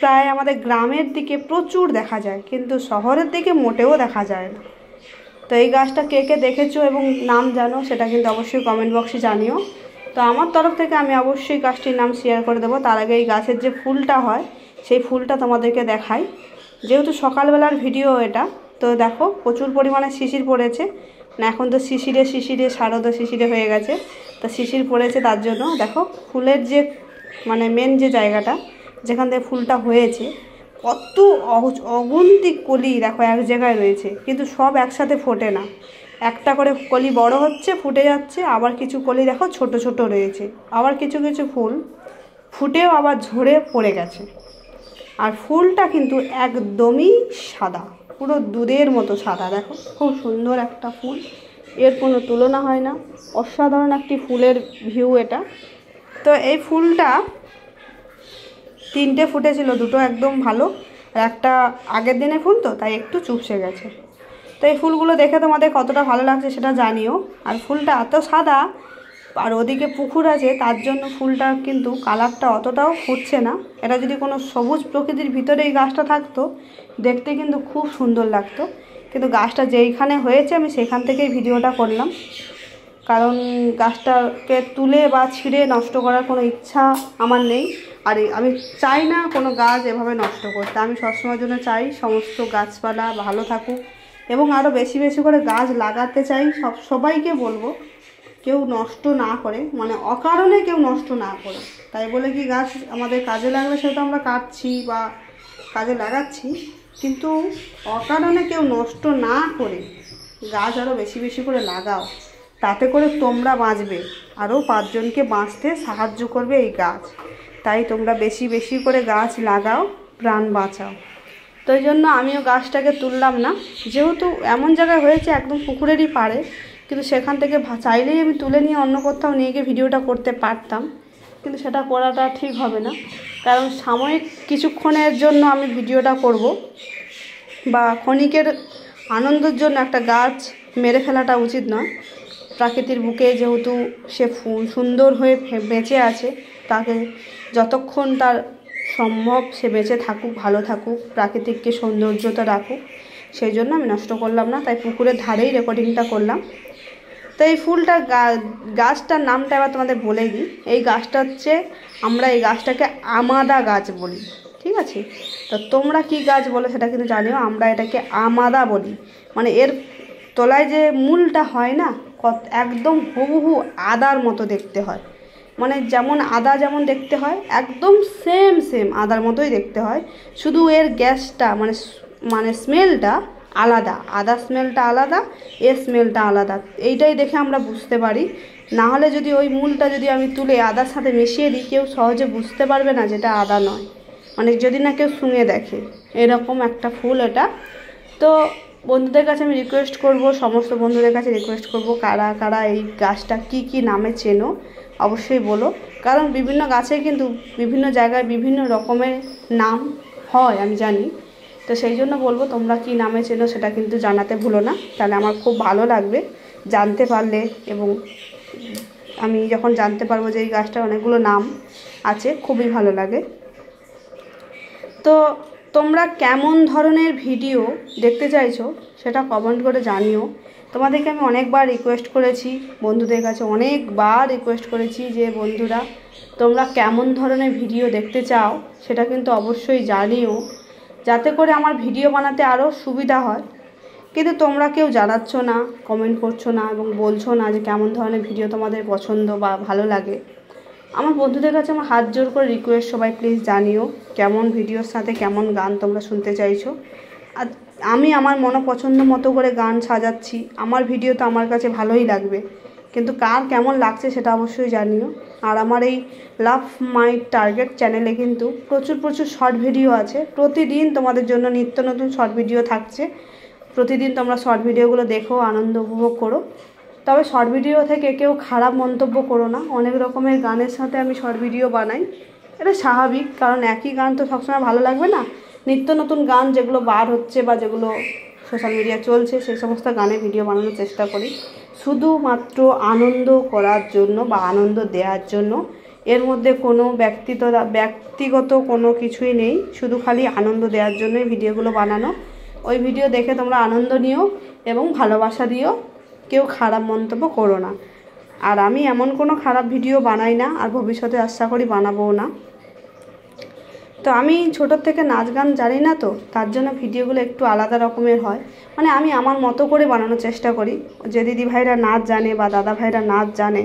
প্রায় আমাদের গ্রামের দিকে প্রচুর দেখা যায়, কিন্তু শহরের দিকে মোটেও দেখা যায় না। তো এই গাছটা কে কে দেখেছো এবং নাম জানো সেটা কিন্তু অবশ্যই কমেন্ট বক্সে জানিও। তো আমার তরফ থেকে আমি অবশ্যই গাছটির নাম শেয়ার করে দেবো। তার আগে এই গাছের যে ফুলটা হয় সেই ফুলটা তোমাদেরকে দেখাই। যেহেতু সকালবেলার ভিডিও এটা, তো দেখো প্রচুর পরিমাণে শিশির পড়েছে না, এখন তো শিশিরে শিশিরে শারদ শিশিরে হয়ে গেছে, তো শিশির পড়েছে, তার জন্য দেখো ফুলের যে মানে মেন যে জায়গাটা যেখান থেকে ফুলটা হয়েছে, কত অগুন্তি কলি দেখো এক জায়গায় রয়েছে, কিন্তু সব একসাথে ফোটে না, একটা করে কলি বড় হচ্ছে, ফুটে যাচ্ছে, আবার কিছু কলি দেখো ছোট ছোট রয়েছে, আবার কিছু কিছু ফুল ফুটেও আবার ঝরে পড়ে গেছে। আর ফুলটা কিন্তু একদমই সাদা, পুরো দুধের মতো সাদা। দেখো খুব সুন্দর একটা ফুল, এর কোনো তুলনা হয় না, অসাধারণ একটি ফুলের ভিউ এটা। তো এই ফুলটা 3টে ফুটেছিল, 2টো একদম ভালো, আর একটা আগের দিনে ফুল তো তাই একটু চুপসে গেছে। তো এই ফুলগুলো দেখে তোমাদের কতটা ভালো লাগছে সেটা জানিও। আর ফুলটা এত সাদা, আর ওদিকে পুকুর আছে, তার জন্য ফুলটা কিন্তু কালারটা অতটাও ফুটছে না। এটা যদি কোনো সবুজ প্রকৃতির ভিতরে এই গাছটা থাকতো, দেখতে কিন্তু খুব সুন্দর লাগতো। কিন্তু গাছটা যেইখানে হয়েছে আমি সেখান থেকেই ভিডিওটা করলাম, কারণ গাছটাকে তুলে বা ছিঁড়ে নষ্ট করার কোনো ইচ্ছা আমার নেই। আর আমি চাই না কোনো গাছ এভাবে নষ্ট করতে। আমি সবসময়ের জন্য চাই সমস্ত গাছপালা ভালো থাকুক, এবং আরও বেশি বেশি করে গাছ লাগাতে চাই। সবাইকে বলবো কেউ নষ্ট না করে, মানে অকারণে কেউ নষ্ট না করে। তাই বলে কি গাছ আমাদের কাজে লাগবে সেটা আমরা কাটছি বা কাজে লাগাচ্ছি, কিন্তু অকারণে কেউ নষ্ট না করে গাছ আরও বেশি বেশি করে লাগাও, তাতে করে তোমরা বাঁচবে, আরও 5 জনকে বাঁচতে সাহায্য করবে এই গাছ। তাই তোমরা বেশি বেশি করে গাছ লাগাও, প্রাণ বাঁচাও। তো এই জন্য আমিও গাছটাকে তুললাম না, যেহেতু এমন জায়গায় হয়েছে একদম পুকুরেরই পাড়ে, কিন্তু সেখান থেকে চাইলেই আমি তুলে নিয়ে অন্য কোথাও নিয়ে গিয়ে ভিডিওটা করতে পারতাম, কিন্তু সেটা করাটা ঠিক হবে না। কারণ সাময়িক কিছুক্ষণের জন্য আমি ভিডিওটা করব, বা ক্ষণিকের আনন্দের জন্য একটা গাছ মেরে ফেলাটা উচিত নয়। প্রাকৃতির বুকে যেহেতু সে সুন্দর হয়ে বেঁচে আছে, তাকে যতক্ষণ তার সম্ভব সে বেঁচে থাকুক, ভালো থাকুক, প্রাকৃতিককে সৌন্দর্যতা রাখুক, সেই জন্য আমি নষ্ট করলাম না। তাই পুকুরের ধারেই রেকর্ডিংটা করলাম। তো এই ফুলটা গাছটার নামটা এবার তোমাদের বলে দিই। এই গাছটা হচ্ছে, আমরা এই গাছটাকে আমাদা গাছ বলি, ঠিক আছে? তো তোমরা কি গাছ বলো সেটা কিন্তু জানিও। আমরা এটাকে আমাদা বলি, মানে এর তলায় যে মূলটা হয় না, একদম হুবহু আদার মতো দেখতে হয়, মানে যেমন আদা যেমন দেখতে হয় একদম সেম সেম আদার মতোই দেখতে হয়, শুধু এর গ্যাসটা মানে স্মেলটা আলাদা, আদা স্মেলটা আলাদা, এর স্মেলটা আলাদা। এইটাই দেখে আমরা বুঝতে পারি। না হলে যদি ওই মূলটা যদি আমি তুলে আদার সাথে মিশিয়ে দিই, কেউ সহজে বুঝতে পারবে না যেটা আদা নয়, মানে যদি না কেউ শুঙে দেখে। এরকম একটা ফুল এটা। তো বন্ধুদের কাছে আমি রিকোয়েস্ট করব, সমস্ত বন্ধুদের কাছে রিকোয়েস্ট করব, কারা কারা এই গাছটা কি নামে চেনো অবশ্যই বলো। কারণ বিভিন্ন গাছে কিন্তু বিভিন্ন জায়গায় বিভিন্ন রকমের নাম হয় আমি জানি, তো সেই জন্য বলবো তোমরা কি নামে চেনো সেটা কিন্তু জানাতে ভুলো না, তাহলে আমার খুব ভালো লাগবে জানতে পারলে। এবং আমি যখন জানতে পারবো যে এই গাছটার অনেকগুলো নাম আছে, খুবই ভালো লাগে। তো তোমরা কেমন ধরনের ভিডিও দেখতে চাইছো সেটা কমেন্ট করে জানিও। তোমাদেরকে আমি অনেকবার রিকোয়েস্ট করেছি, বন্ধুদের কাছে অনেকবার রিকোয়েস্ট করেছি যে বন্ধুরা তোমরা কেমন ধরনের ভিডিও দেখতে চাও সেটা কিন্তু অবশ্যই জানিও, যাতে করে আমার ভিডিও বানাতে আরও সুবিধা হয়। কিন্তু তোমরা কেউ জানাচ্ছ না, কমেন্ট করছো না এবং বলছো না যে কেমন ধরনের ভিডিও তোমাদের পছন্দ বা ভালো লাগে। আমার বন্ধুদের কাছে আমার হাত জোর করে রিকোয়েস্ট, সবাই প্লিজ জানিও কেমন ভিডিওর সাথে কেমন গান তোমরা শুনতে চাইছো। আর আমি আমার মনোপছন্দ মতো করে গান সাজাচ্ছি, আমার ভিডিও তো আমার কাছে ভালোই লাগবে, কিন্তু কার কেমন লাগছে সেটা অবশ্যই জানিও। আর আমার এই লাভ মাই টার্গেট চ্যানেলে কিন্তু প্রচুর শর্ট ভিডিও আছে, প্রতিদিন তোমাদের জন্য নিত্য নতুন শর্ট ভিডিও থাকছে। প্রতিদিন তোমরা শর্ট ভিডিওগুলো দেখো, আনন্দ উপভোগ করো। তবে শর্ট ভিডিও থেকে কেউ খারাপ মন্তব্য করো না, অনেক রকমের গানের সাথে আমি শর্ট ভিডিও বানাই, এটা স্বাভাবিক, কারণ একই গান তো সবসময় ভালো লাগবে না। নিত্য নতুন গান যেগুলো বার হচ্ছে বা যেগুলো সোশ্যাল মিডিয়া চলছে সেই সমস্ত গানের ভিডিও বানানোর চেষ্টা করি, শুধুমাত্র আনন্দ করার জন্য বা আনন্দ দেওয়ার জন্য। এর মধ্যে কোনো ব্যক্তিগত কোনো কিছুই নেই, শুধু খালি আনন্দ দেওয়ার জন্যই ভিডিওগুলো বানানো। ওই ভিডিও দেখে তোমরা আনন্দ নিও এবং ভালোবাসা দিও, কেউ খারাপ মন্তব্য করো না। আর আমি এমন কোনো খারাপ ভিডিও বানাই না, আর ভবিষ্যতে আশা করি বানাবোও না। তো আমি ছোটোর থেকে নাচ গান জানি না, তো তার জন্য ভিডিওগুলো একটু আলাদা রকমের হয়, মানে আমি আমার মতো করে বানানোর চেষ্টা করি। যে দিদি ভাইরা নাচ জানে বা দাদা ভাইরা নাচ জানে,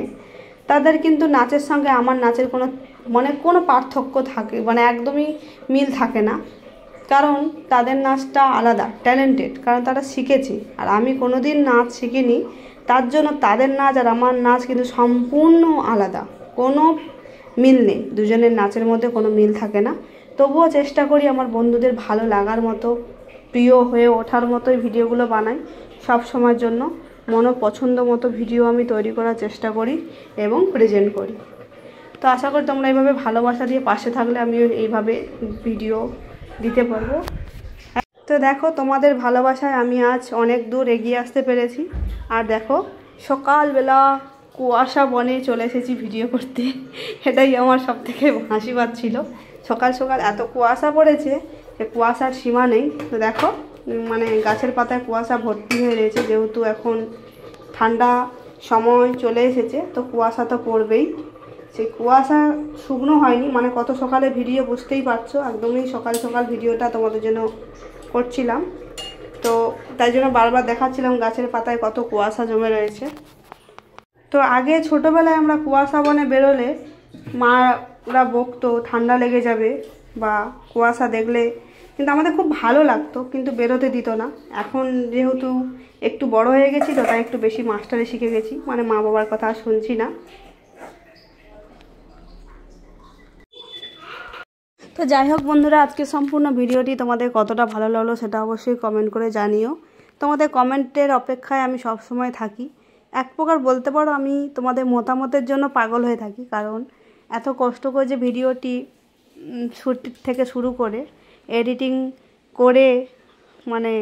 তাদের কিন্তু নাচের সঙ্গে আমার নাচের কোনো পার্থক্য থাকে, মানে একদমই মিল থাকে না, কারণ তাদের নাচটা আলাদা, ট্যালেন্টেড, কারণ তারা শিখেছে। আর আমি কোনো দিন নাচ শিখিনি, তার জন্য তাদের নাচ আর আমার নাচ কিন্তু সম্পূর্ণ আলাদা, কোনো মিল নেই, দুজনের নাচের মধ্যে কোনো মিল থাকে না। তবুও চেষ্টা করি আমার বন্ধুদের ভালো লাগার মতো, প্রিয় হয়ে ওঠার মতোই ভিডিওগুলো বানাই। সব সময়ের জন্য পছন্দ মতো ভিডিও আমি তৈরি করার চেষ্টা করি এবং প্রেজেন্ট করি। তো আশা করি তোমরা এইভাবে ভালোবাসা দিয়ে পাশে থাকলে আমিও এইভাবে ভিডিও দিতে পারবো। তো দেখো, তোমাদের ভালোবাসায় আমি আজ অনেক দূর এগিয়ে আসতে পেরেছি। আর দেখো, সকালবেলা কুয়াশা বনে চলে এসেছি ভিডিও করতে, এটাই আমার সবথেকে হাসি পাচ্ছিল। সকাল সকাল এত কুয়াশা পড়েছে যে কুয়াশার সীমা নেই। তো দেখো, মানে গাছের পাতায় কুয়াশা ভর্তি হয়ে রয়েছে, যেহেতু এখন ঠান্ডা সময় চলে এসেছে, তো কুয়াশা তো পড়বেই। সেই কুয়াশা শুকনো হয়নি, মানে কত সকালে ভিডিও বুঝতেই পারছো, একদমই সকাল সকাল ভিডিওটা তোমাদের জন্য করছিলাম। তো তাই জন্য বারবার দেখাচ্ছিলাম গাছের পাতায় কত কুয়াশা জমে রয়েছে। তো আগে ছোটোবেলায় আমরা কুয়াশা বনে বেরোলে মারা বকতো ঠান্ডা লেগে যাবে বা কুয়াশা দেখলে, কিন্তু আমাদের খুব ভালো লাগতো, কিন্তু বেরোতে দিত না। এখন যেহেতু একটু বড় হয়ে গেছি, তো তাই একটু বেশি মাস্টারে শিখে গেছি, মানে মা বাবার কথা আর শুনছি না। তো যাই হোক বন্ধুরা, আজকে সম্পূর্ণ ভিডিওটি তোমাদের কতটা ভালো লাগলো সেটা অবশ্যই কমেন্ট করে জানিও। তোমাদের কমেন্টের অপেক্ষায় আমি সব সময় থাকি। এক প্রকার বলতে পারো আমি তোমাদের মতামতের জন্য পাগল হয়ে থাকি, কারণ এত কষ্ট করে যে ভিডিওটি শ্যুট থেকে শুরু করে এডিটিং করে মানে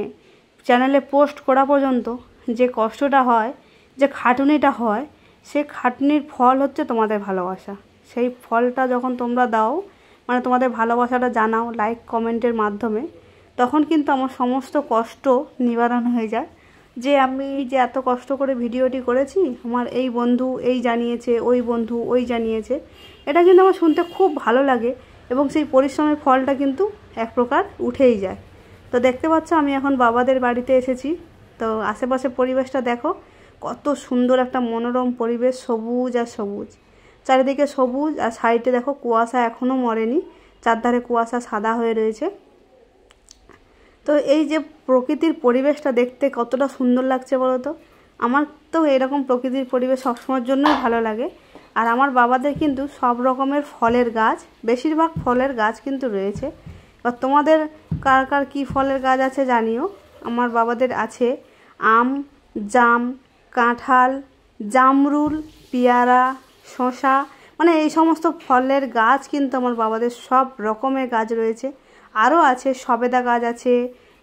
চ্যানেলে পোস্ট করা পর্যন্ত যে কষ্টটা হয়, যে খাটুনিটা হয়, সে খাটুনির ফল হচ্ছে তোমাদের ভালোবাসা। সেই ফলটা যখন তোমরা দাও, মানে তোমাদের ভালোবাসাটা জানাও লাইক কমেন্টের মাধ্যমে, তখন কিন্তু আমার সমস্ত কষ্ট নিবারণ হয়ে যায়। যে আমি যে এত কষ্ট করে ভিডিওটি করেছি, আমার এই বন্ধু এই জানিয়েছে, ওই বন্ধু ওই জানিয়েছে, এটা কিন্তু আমার শুনতে খুব ভালো লাগে এবং সেই পরিশ্রমের ফলটা কিন্তু এক প্রকার উঠেই যায়। তো দেখতে পাচ্ছ আমি এখন বাবাদের বাড়িতে এসেছি। তো আশেপাশে পরিবেশটা দেখো, কত সুন্দর একটা মনোরম পরিবেশ, সবুজ আর সবুজ, চারিদিকে সবুজ, আর সাইডে দেখো কুয়াশা এখনও মরেনি, চারধারে কুয়াশা সাদা হয়ে রয়েছে। তো এই যে প্রকৃতির পরিবেশটা দেখতে কতটা সুন্দর লাগছে বলো তো। আমার তো এরকম প্রকৃতির পরিবেশ সবসময়ের জন্যই ভালো লাগে। আর আমার বাবাদের কিন্তু সব রকমের ফলের গাছ, বেশিরভাগ ফলের গাছ কিন্তু রয়েছে। এবার তোমাদের কার কার কী ফলের গাছ আছে জানিও। আমার বাবাদের আছে আম, জাম, কাঁঠাল, জামরুল, পেয়ারা, শসা, মানে এই সমস্ত ফলের গাছ কিন্তু আমার বাবাদের সব রকমের গাছ রয়েছে। আরও আছে সবেদা গাছ আছে,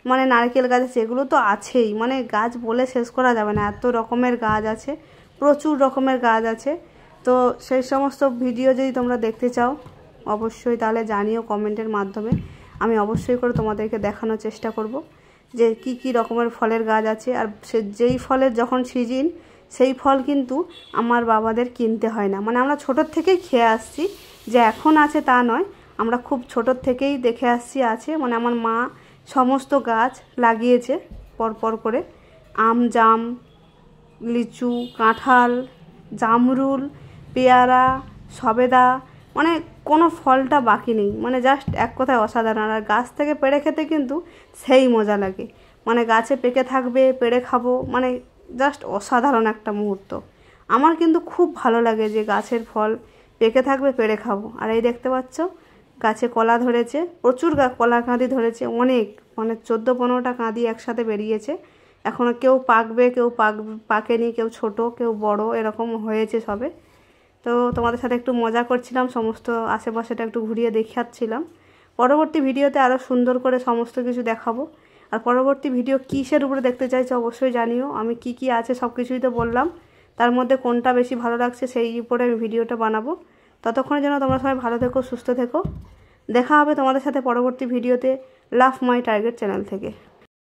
মানে নারকেল গাছ আছে, এগুলো তো আছেই, মানে গাছ বলে শেষ করা যাবে না, এত রকমের গাছ আছে, প্রচুর রকমের গাছ আছে। তো সেই সমস্ত ভিডিও যদি তোমরা দেখতে চাও অবশ্যই তাহলে জানিও কমেন্টের মাধ্যমে, আমি অবশ্যই করে তোমাদেরকে দেখানোর চেষ্টা করব যে কি কি রকমের ফলের গাছ আছে। আর সে যেই ফলের যখন সিজন, সেই ফল কিন্তু আমার বাবাদের কিনতে হয় না, মানে আমরা ছোটোর থেকেই খেয়ে আসছি, যে এখন আছে তা নয়, আমরা খুব ছোটোর থেকেই দেখে আসছি আছে, মানে আমার মা সমস্ত গাছ লাগিয়েছে পর পর করে আম, জাম, লিচু, কাঁঠাল, জামরুল, পেয়ারা, সবেদা, মানে কোনো ফলটা বাকি নেই, মানে জাস্ট এক কথায় অসাধারণ। আর গাছ থেকে পেড়ে খেতে কিন্তু সেই মজা লাগে, মানে গাছে পেকে থাকবে, পেড়ে খাবো, মানে জাস্ট অসাধারণ একটা মুহূর্ত। আমার কিন্তু খুব ভালো লাগে যে গাছের ফল পেকে থাকবে, পেড়ে খাবো। আর এই দেখতে পাচ্ছ গাছে কলা ধরেছে, প্রচুর কলা কাঁদি ধরেছে, অনেক, মানে 14-15টা কাঁদি একসাথে বেরিয়েছে। এখনও কেউ পাকবে, কেউ পাকেনি, কেউ ছোট, কেউ বড়, এরকম হয়েছে সবে। তো তোমাদের সাথে একটু মজা করছিলাম, সমস্ত আশেপাশেটা একটু ঘুরিয়ে দেখাচ্ছিলাম। পরবর্তী ভিডিওতে আরও সুন্দর করে সমস্ত কিছু দেখাবো। আর পরবর্তী ভিডিও কিসের উপরে দেখতে চাইছো অবশ্যই জানিও। আমি কি কি আছে সব কিছুই তো বললাম, তার মধ্যে কোনটা বেশি ভালো লাগছে সেই উপরে আমি ভিডিওটা বানাবো। ততক্ষণের জন্য তোমরা সবাই ভালো থেকো, সুস্থ থেকো। দেখা হবে তোমাদের সাথে পরবর্তী ভিডিওতে লাভ মাই টার্গেট চ্যানেল থেকে।